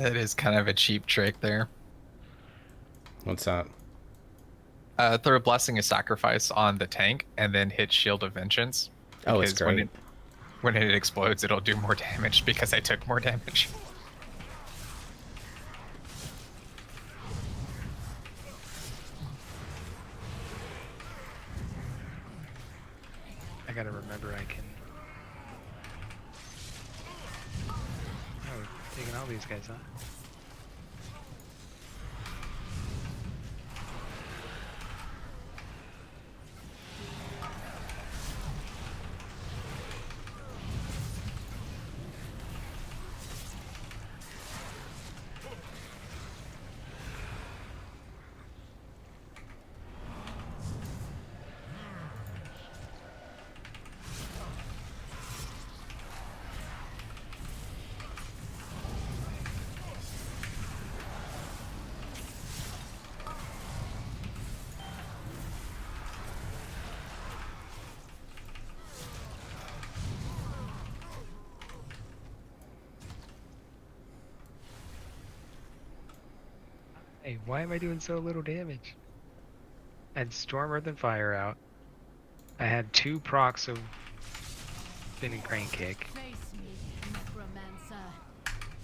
It is kind of a cheap trick there. What's that? Throw a Blessing of Sacrifice on the tank and then hit Shield of Vengeance. Oh, it's Because when great. when it explodes, it'll do more damage because I took more damage. I gotta remember I can. Oh, we're taking all these guys, huh? Hey, why am I doing so little damage? I had Storm, Earth, and Fire out. I had 2 procs of Spin and Crane Kick. Face me, Necromancer.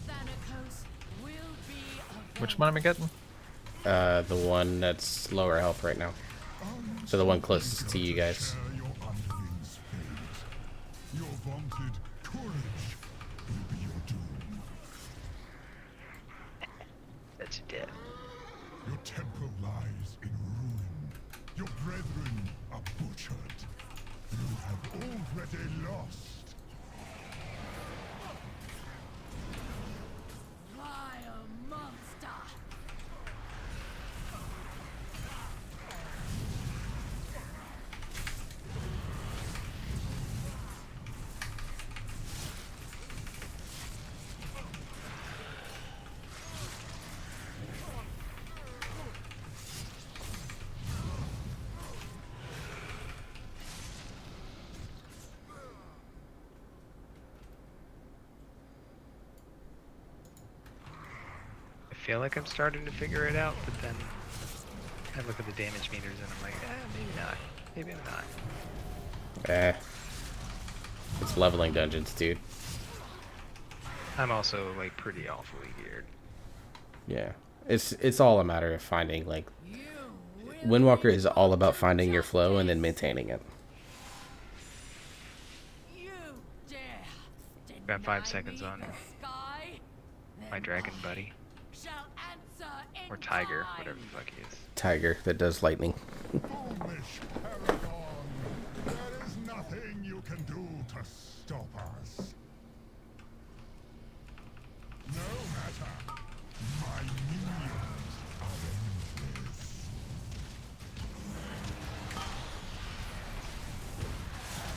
Thanatos will be Which one am I getting? The one that's lower health right now. So the one closest to you guys. Share your underlings' fate. Your vaunted courage will be your doom. That's dead. Your temple lies in ruin. Your brethren are butchered. You have already lost. vile monster. I feel like I'm starting to figure it out, but then I look at the damage meters and I'm like, maybe not. Maybe I'm not. It's leveling dungeons, dude. I'm also like pretty awfully geared. Yeah. It's all a matter of finding, like, Windwalker is all about finding your flow and then maintaining it. You dare Got 5 deny seconds me on the sky? my Then dragon I buddy. shall answer in Or tiger, kind. whatever the fuck he is. Tiger that does lightning. Foolish paragon! There is nothing you can do to stop us. No matter. My minions are endless.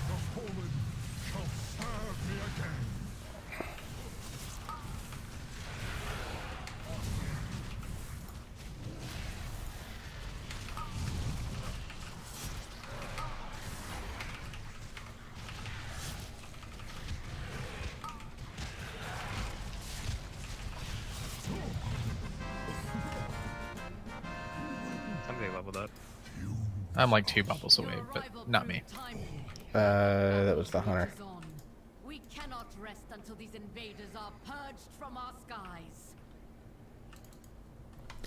The fallen shall serve me again. Somebody leveled up. I'm like 2 bubbles away, Your but arrival not me. proved timely. That was the hunter. Is on. We cannot rest until these invaders are purged from our skies.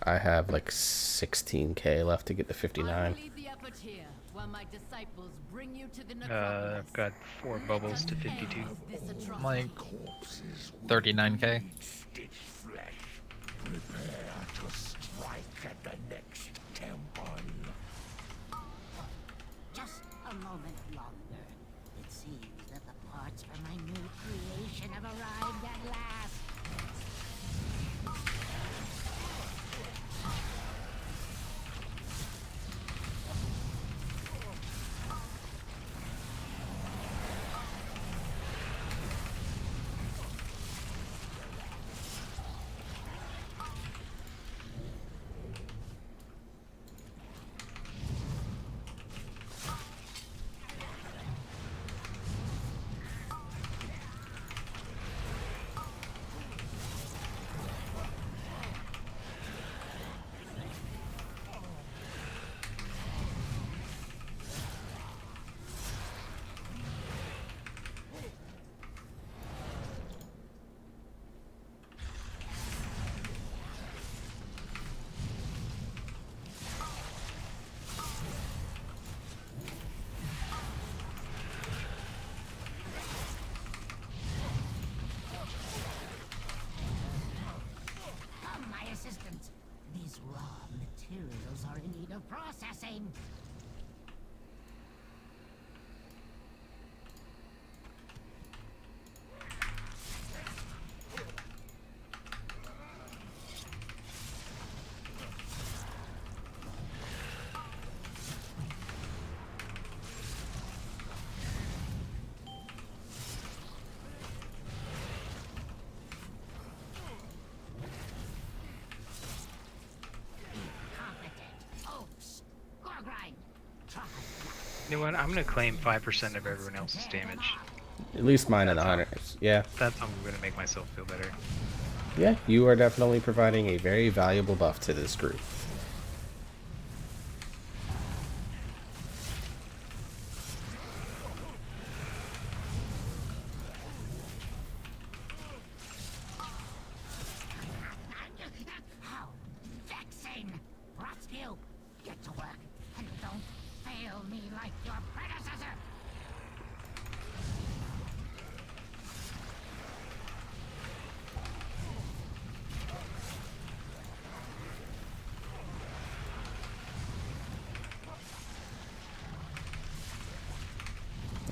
I have like 16k left to get to I 59. will leave the effort here, where my disciples bring you to the I've got 4 bubbles to 52. I'm like 39k. Stitch flesh. Prepare to strike at the next temple. Just a moment longer. It seems that the parts for my new creation have arrived at last. mine. You know what? I'm gonna claim 5% of everyone else's damage. At least mine and the hunters. Yeah. That's how I'm gonna make myself feel better. Yeah, you are definitely providing a very valuable buff to this group. How vexing! Rotskew, get to work and don't fail me like your predecessor!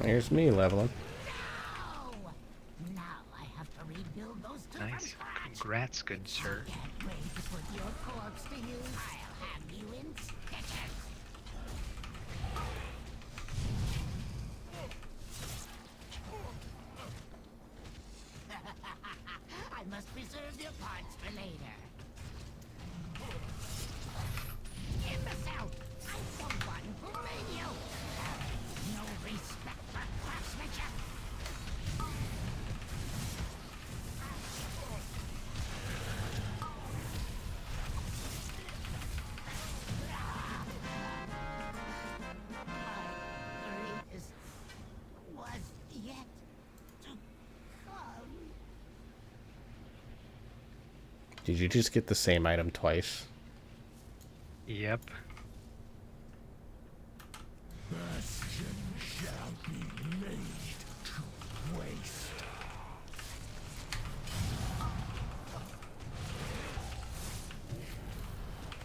Here's me leveling. No! Now I have to rebuild those two from Nice. scratch. Congrats, good sir. Can't wait to put your corpse to use. I'll have you in stitches. I must preserve your parts for later. Imbecile! I'm the one who made you! Have you no respect for craftsmanship? My greatest was yet to come. Did you just get the same item twice? Yep. Bastion shall be laid to waste.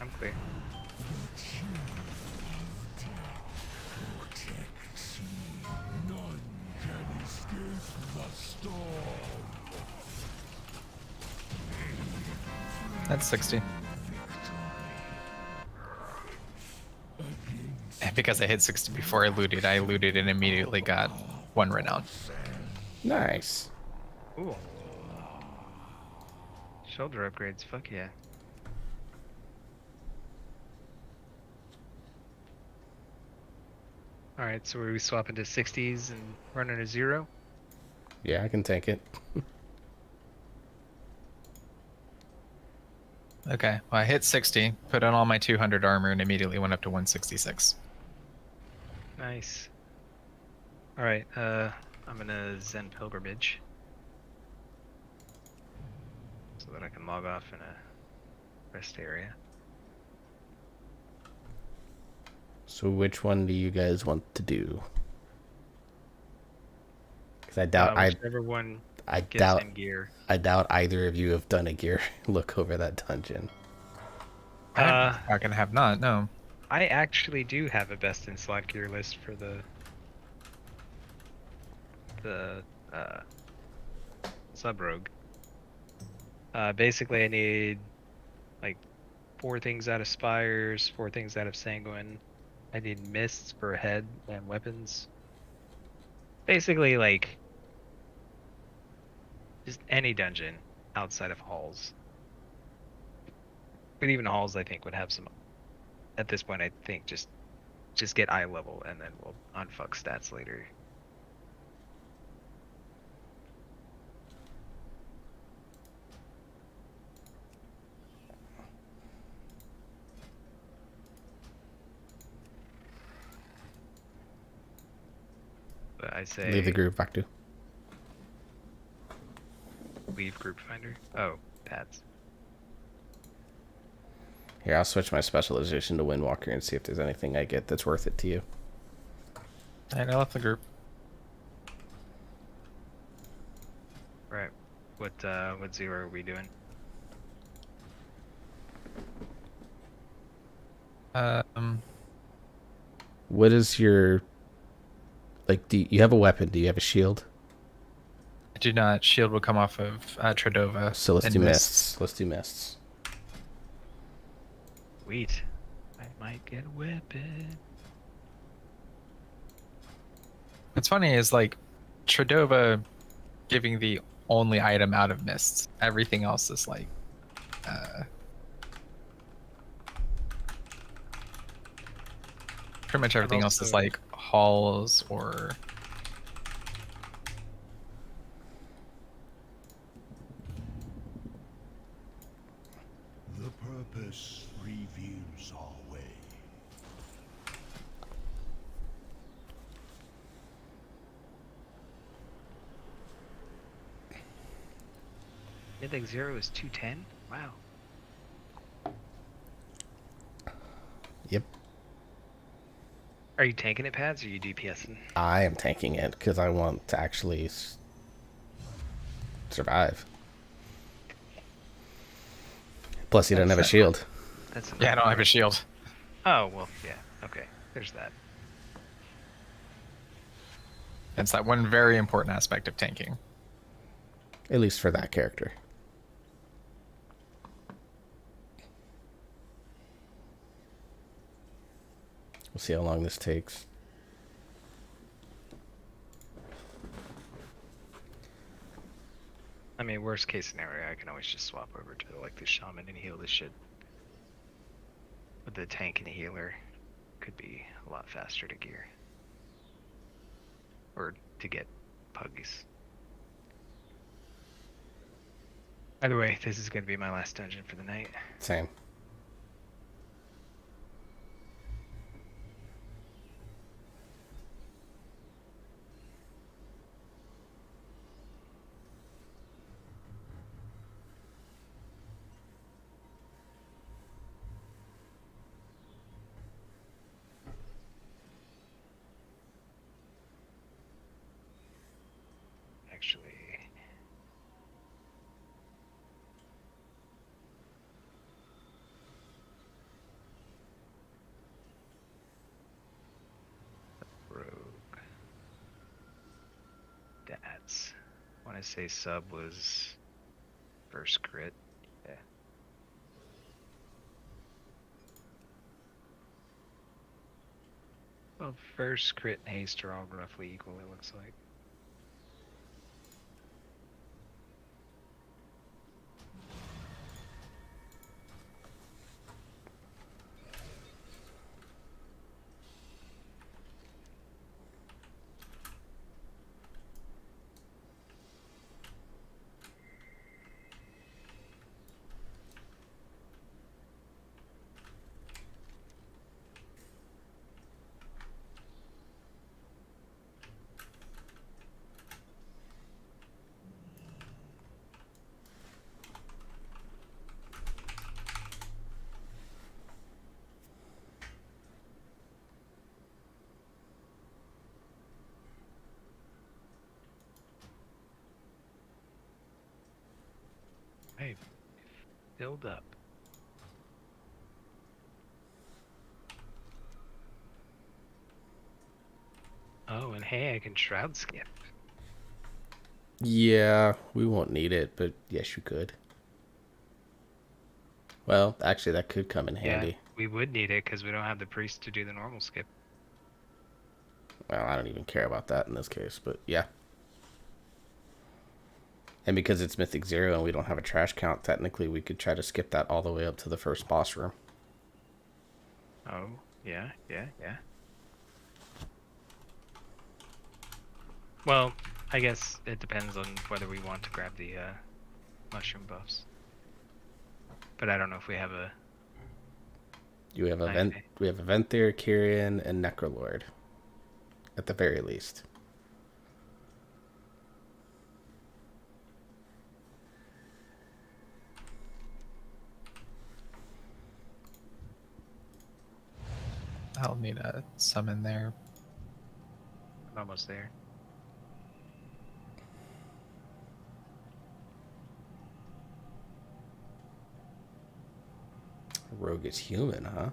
I'm clear. Protects me. None can escape the storm. That's 60. And because I hit 60 before I looted and immediately got 1 renown. Nice. Cool. Shoulder upgrades, fuck yeah. Alright, so are we swapping to 60s and running a 0? Yeah, I can take it. Okay, well, I hit 60, put on all my 200 armor, and immediately went up to 166. Nice. Alright, I'm gonna Zen Pilgrimage. So that I can log off in a rest area. So which one do you guys want to do? Because I doubt Whichever one I gets doubt in gear. I doubt either of you have done a gear look over that dungeon. I'm not gonna have not, no. I actually do have a best in slot gear list for the sub rogue. Basically I need like 4 things out of spires, 4 things out of sanguine. I need mists for head and weapons. Basically like just any dungeon outside of halls. But even halls I think would have some at this point I think just get eye level and then we'll unfuck stats later. But I say Leave the group, back to. leave group finder. Oh, pads. Here, I'll switch my specialization to Windwalker and see if there's anything I get that's worth it to you. And I left the group. Right. What 0 are we doing? what is your like? Do you have a weapon? Do you have a shield? I do not. Shield will come off of Tradova. So let's and do mists. Let's do mists. Sweet. I might get a weapon. What's funny is like Tradova giving the only item out of mists. Everything else is like pretty much everything else is also- like halls or The purpose reveals our way. Mythic 0 is 210? Wow. Yep. Are you tanking it, Pads, or are you DPSing? I am tanking it because I want to actually survive. Plus, you don't have a shield. That's yeah, I don't have a shield. Oh, well, yeah. Okay. There's that. It's that one very important aspect of tanking. At least for that character. We'll see how long this takes. I mean, worst case scenario, I can always just swap over to like the shaman and heal this shit. With the tank and the healer, could be a lot faster to gear. Or to get puggies. Either way, this is going to be my last dungeon for the night. Same. Actually, rogue. That's. I want to say sub was first crit. Yeah. Well, first crit and haste are all roughly equal, it looks like. Hey, filled up. Oh, and hey, I can shroud skip. Yeah, we won't need it, but yes, you could. Well, actually, that could come in handy. Yeah, we would need it because we don't have the priest to do the normal skip. Well, I don't even care about that in this case, but yeah. And because it's Mythic 0 and we don't have a trash count, technically we could try to skip that all the way up to the first boss room. Oh, yeah. Well, I guess it depends on whether we want to grab the mushroom buffs. But I don't know if we have a... You have a Okay. we have a Venthyr, Kyrian, and Necrolord. At the very least. I'll need a summon there. I'm almost there. Rogue is human, huh?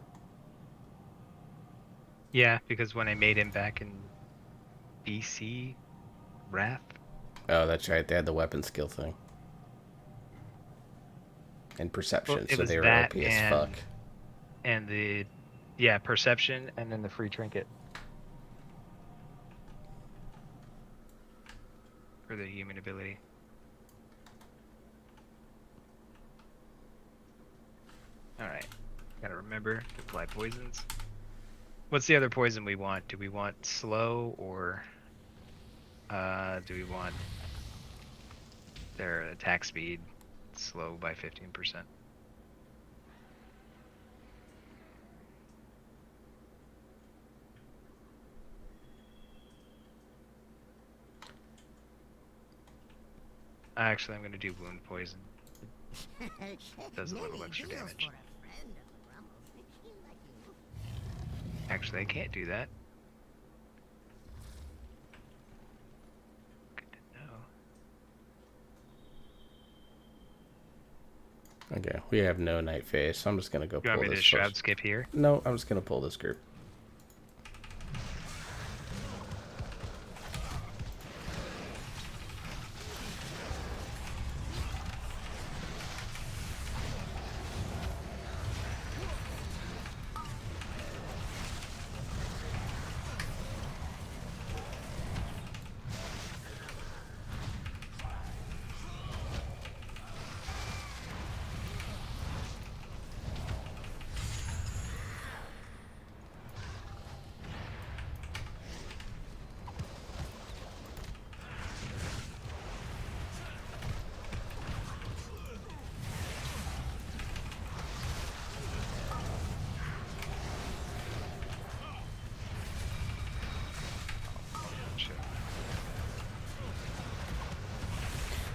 Yeah, because when I made him back in BC Wrath, Oh, that's right. They had the weapon skill thing. And well, perception, it so was they were that OP as fuck. and the yeah perception, and then the free trinket for the human ability. All right, gotta remember to apply poisons. What's the other poison we want? Do we want slow or do we want their attack speed slow by 15%? Actually, I'm gonna do wound poison. Does a little extra damage. Actually, I can't do that. Good to know. Okay, we have no night phase, so I'm just gonna go You want pull me this to shroud first. skip here? No, I'm just gonna pull this group. Shit.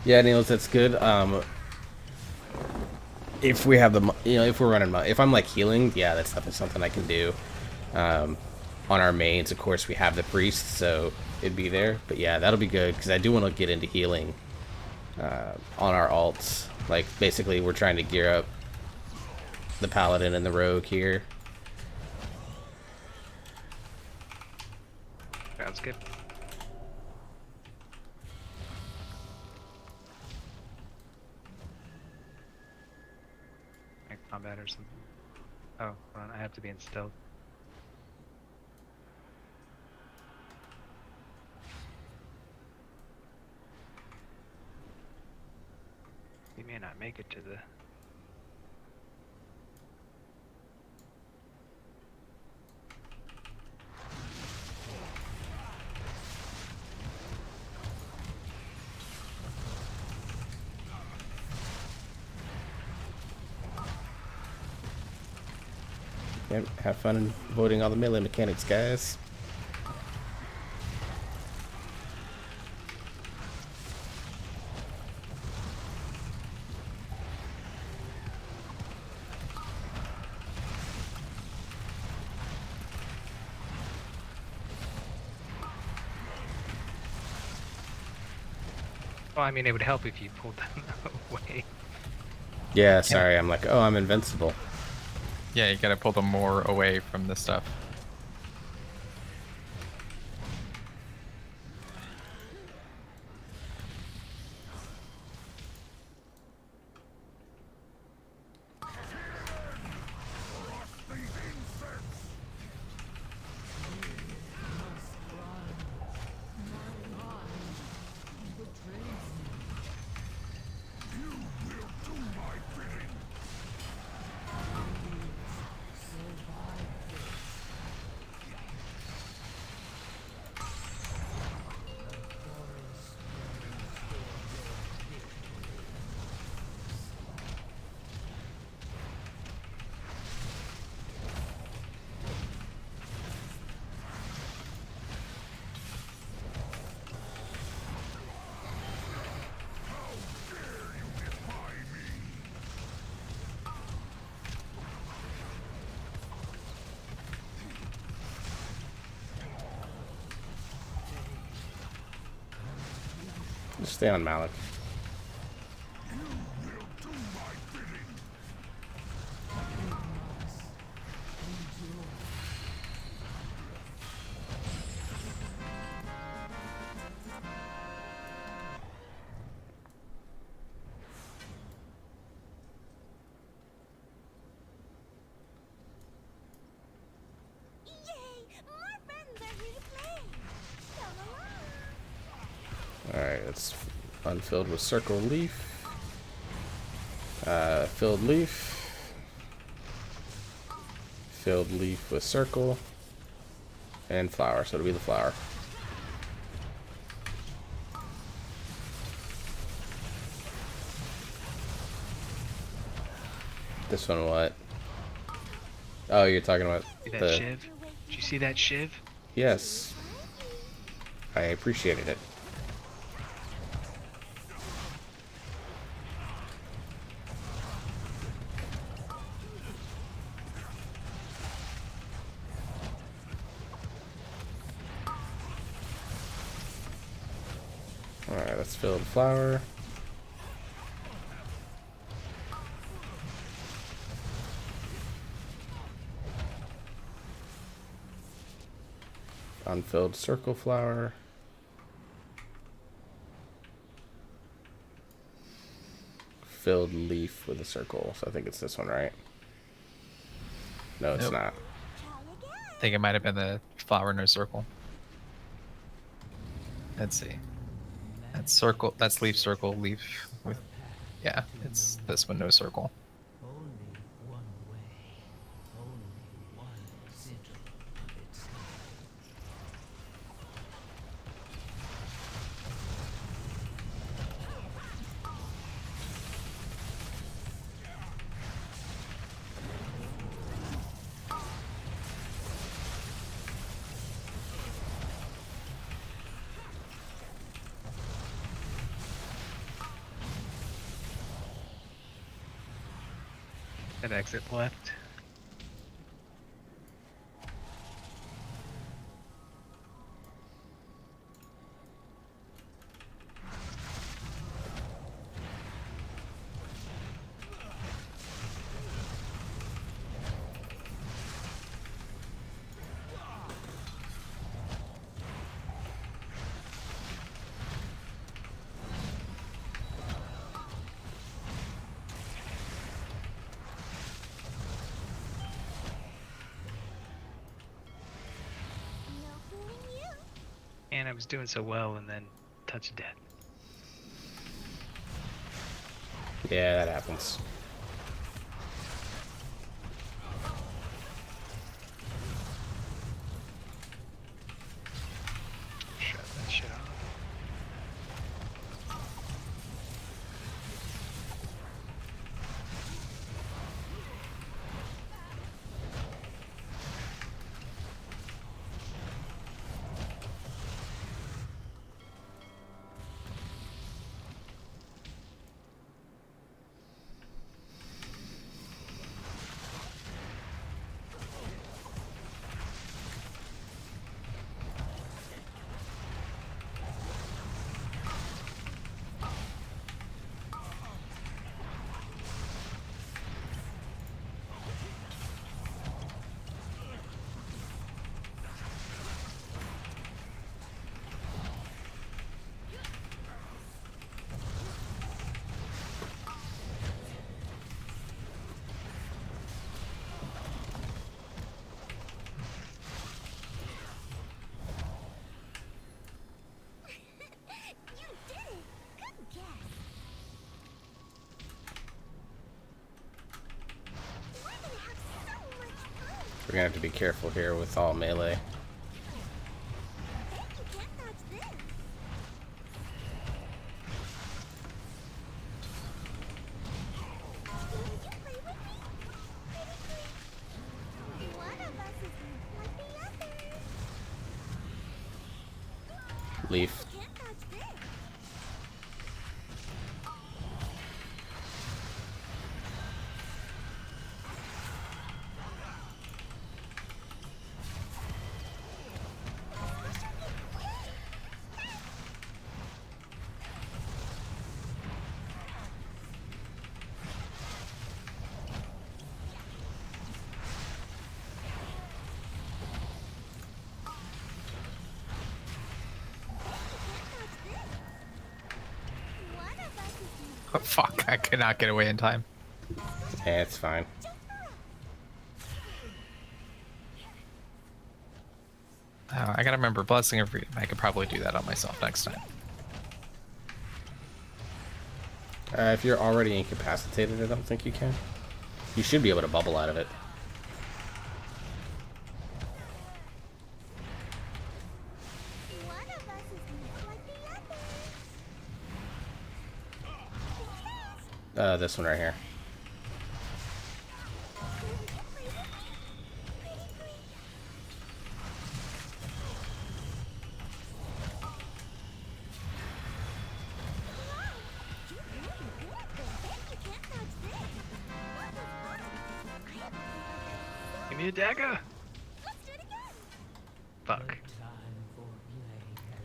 Yeah, Niels, that's good. If we have the, if we're running, if I'm like healing, yeah, that's definitely something I can do. On our mains, of course, we have the priest, so it'd be there. But yeah, that'll be good because I do want to get into healing on our alts. Like basically, we're trying to gear up the paladin and the rogue here. Shroud skip. Like combat or something. Oh, hold on, I have to be in stealth. We may not make it to the... Yep, have fun avoiding all the melee mechanics, guys. Well, I mean, it would help if you pulled them away. Yeah, sorry, I'm like, oh, I'm invincible. Yeah, you gotta pull them more away from the stuff. Just stay on Malik. Alright, it's unfilled with circle leaf. Filled leaf. Filled leaf with circle. And flower, so it'll be the flower. This one what? Oh, you're talking about See that the... shiv? Did you see that shiv? Yes. I appreciated it. Alright, let's fill the flower. Unfilled circle flower. Filled leaf with a circle. So I think it's this one, right? No, it's Nope. not. I think it might have been the flower no circle. Let's see. That's circle. That's leaf circle leaf with. Yeah, it's this one no circle. Only one way. Only one sigil of its kind. That exit left. And I was doing so well, and then touch of death. Yeah, that happens. Shut that shit off. We're gonna have to be careful here with all melee. Leaf. Oh, fuck, I could not get away in time. Yeah, it's fine. I gotta remember blessing every. I could probably do that on myself next time. If you're already incapacitated, I don't think you can. You should be able to bubble out of it. One of us is not like the other. This one right here. Give me a dagger. Fuck.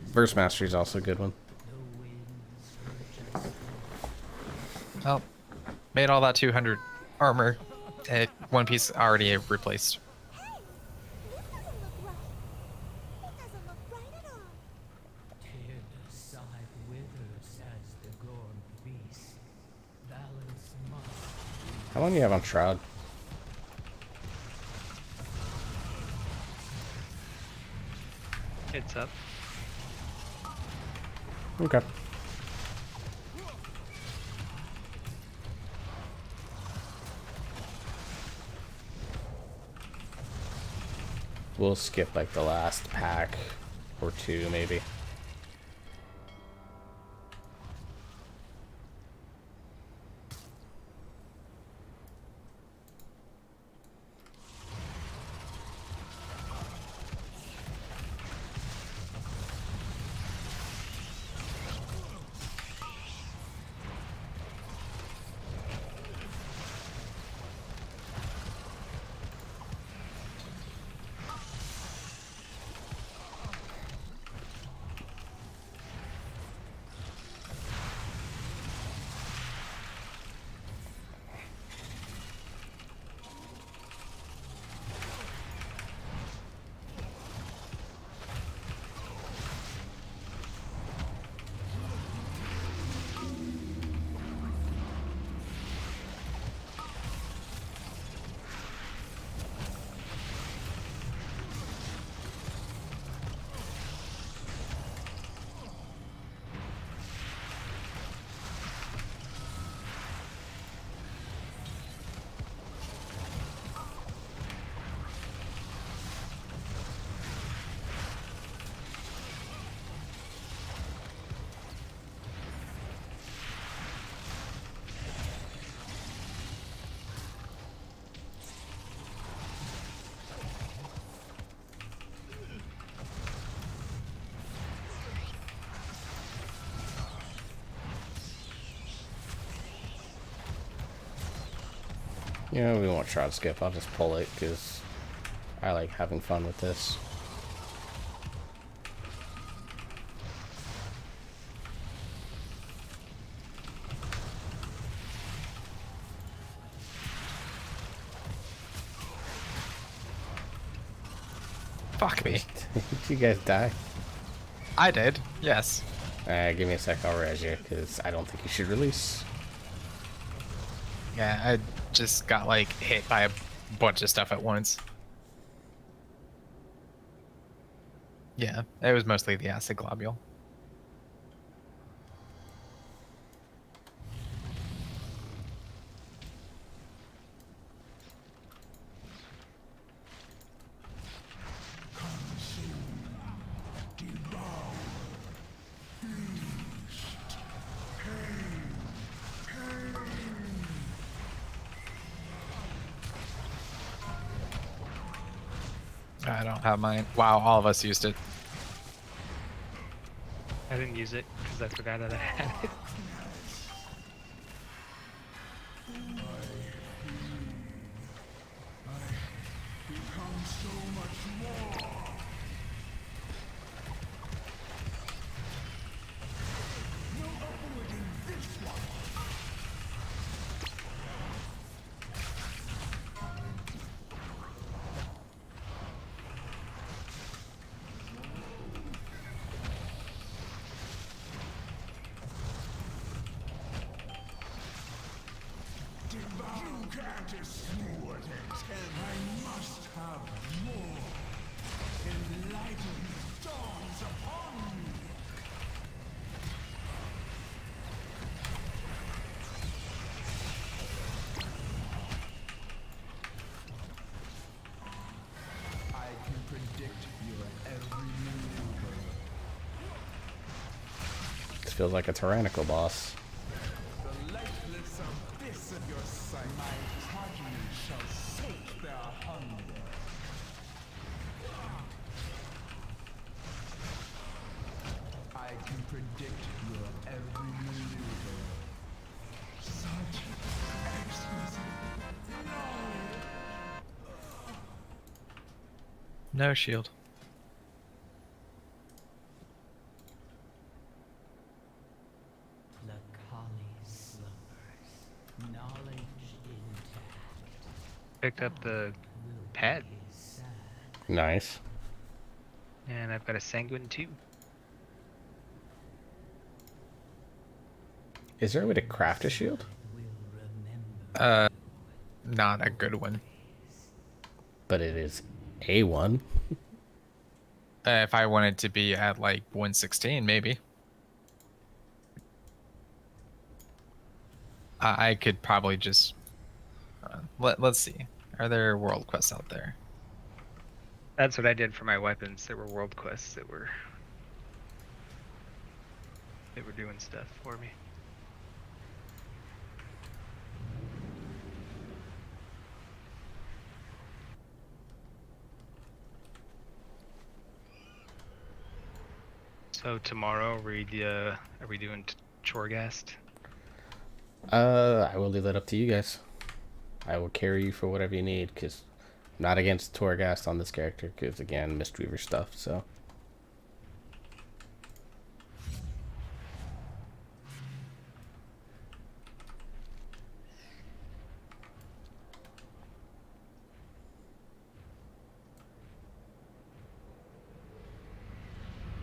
Verse Mastery is also a good one. Well, made all that 200 armor. One piece already replaced. Hey, this doesn't look right. It doesn't look right at all. Tear the side withers as the gorn beast. Balance must How long do you have on Shroud? It's up. Okay. We'll skip like the last pack or two, maybe. Yeah, we won't try to skip. I'll just pull it because I like having fun with this. Fuck me. Did you guys die? I did, yes. Give me a sec, I'll res you because I don't think you should release. Yeah, I just got like hit by a bunch of stuff at once. Yeah, it was mostly the acid globule. I don't have mine. Wow, all of us used it. I didn't use it because I forgot that I had it. just feels like a tyrannical boss. The lifeless abyss of your sight. My progeny shall sate their hunger. I can predict your every maneuver. Such exquisite knowledge. No shield. The collie slumbers, knowledge intact. Picked up the pet, His sad Nice. and I've got a sanguine too. Is there a way to craft a shield? will remember. Not a good one. But it is a one. If I wanted to be at like 116, maybe. I could probably just. Let's see. Are there world quests out there? That's what I did for my weapons. There were world quests that were doing stuff for me. So tomorrow, are we doing Chorgast? I will leave that up to you guys. I will carry you for whatever you need, because I'm not against Torghast on this character, because again, Mistweaver stuff, so.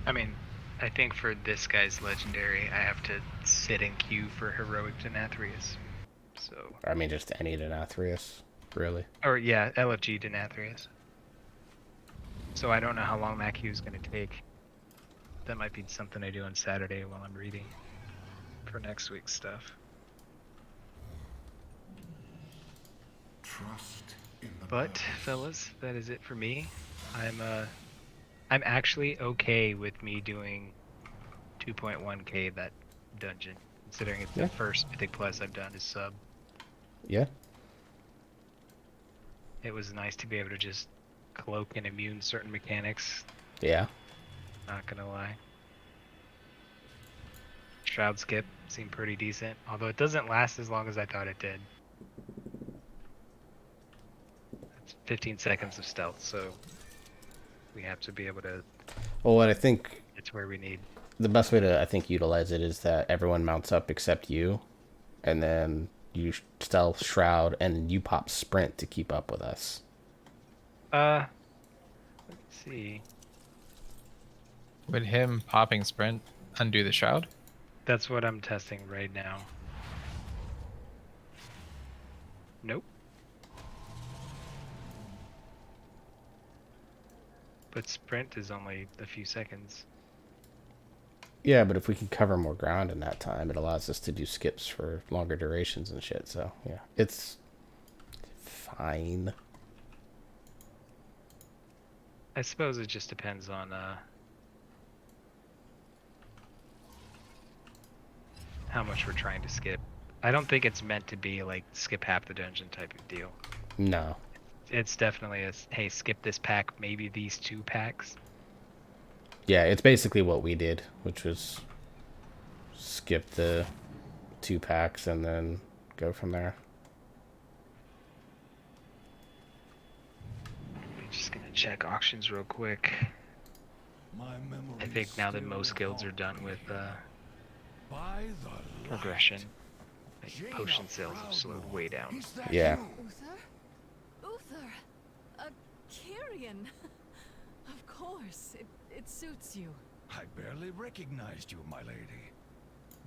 I mean, I think for this guy's legendary, I have to sit in queue for heroic Denathrius. So, I mean, just any Denathrius, really. or yeah, LFG Denathrius. So I don't know how long that queue is going to take. That might be something I do on Saturday while I'm reading for next week's stuff. Trust in the But fellas, that is it for me. I'm actually okay with me doing 2.1k that dungeon, considering it's Yeah. the first Mythic Plus I've done is sub. Yeah. It was nice to be able to just cloak and immune certain mechanics, Yeah. not gonna lie. Shroud skip seemed pretty decent, although it doesn't last as long as I thought it did. It's 15 seconds of stealth, so we have to be able to Well, what I think get to where we need. the best way to, I think, utilize it is that everyone mounts up except you, and then you stealth Shroud, and you pop Sprint to keep up with us. Let's see. Would him popping sprint undo the shroud? That's what I'm testing right now. Nope. But sprint is only a few seconds. Yeah, but if we can cover more ground in that time, it allows us to do skips for longer durations and shit, so, yeah. It's fine. I suppose it just depends on how much we're trying to skip. I don't think it's meant to be like skip half the dungeon type of deal. No. It's definitely a hey, skip this pack, maybe these 2 packs. Yeah, it's basically what we did, which was skip the 2 packs and then go from there. I'm just gonna check auctions real quick. My I think now that most guilds are done with by the progression, like, potion sales have slowed way down. Yeah. Uther? Uther! A Kyrian! Of course, it suits you. I barely recognized you, my lady.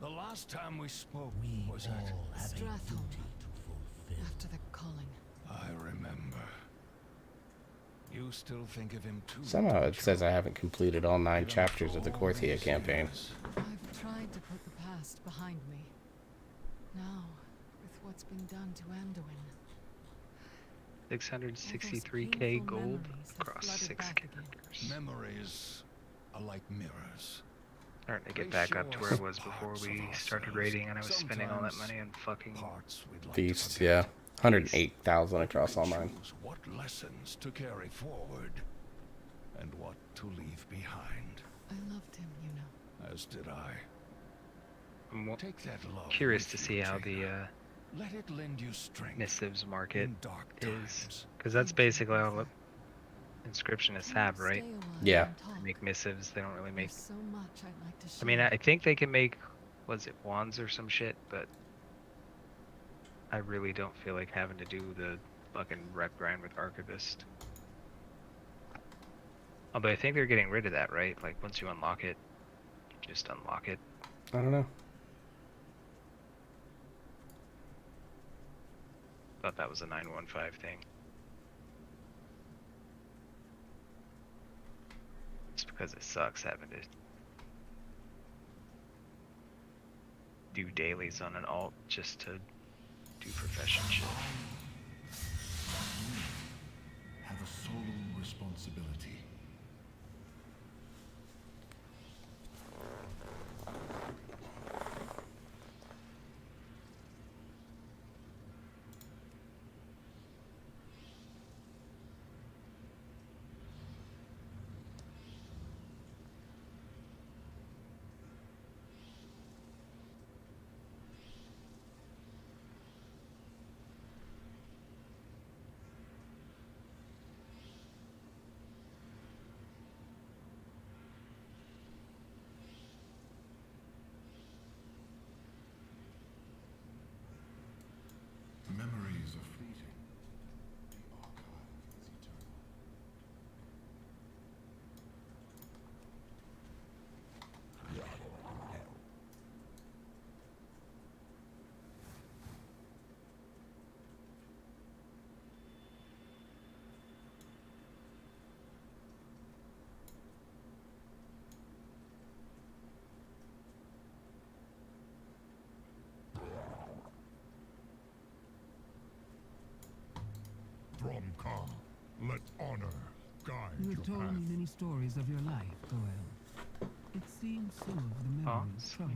The last time we spoke We was all at... have a Stratholm. duty to fulfill. After the calling. I remember. You still think of him too? Somehow don't it you? says I haven't completed all 9 chapters of the All Korthia these campaign. years. I've tried to put the past behind me. Now, with what's been done to Anduin, 663k gold across 6 flooded back again. characters. Memories are like mirrors. Starting to get back up to where it was before we started raiding, and I was spending all that money on fucking Feasts, yeah. 108,000 across all mine. Choose what lessons to carry forward and what to leave behind. I loved him, you know. As did I. I'm Take that love curious with to see you, how Jaina. the Let it lend you strength missives market in dark is, times. because that's basically all what inscriptionists have, right? Yeah. They make missives. They don't really make. There's so much I'd like to share. I mean, I think they can make, was it wands or some shit, but I really don't feel like having to do the fucking rep grind with Archivist. Although I think they're getting rid of that, right? Like once you unlock it, you just unlock it. I don't know. Thought that was a 915 thing. Just because it sucks having to do dailies on an alt just to do profession shit. Have a solemn responsibility. Memories are fleeting. The archive is eternal. Bromcom, let honor guide You your have told path. me many stories of your life, Goel. It seems some of the memories trouble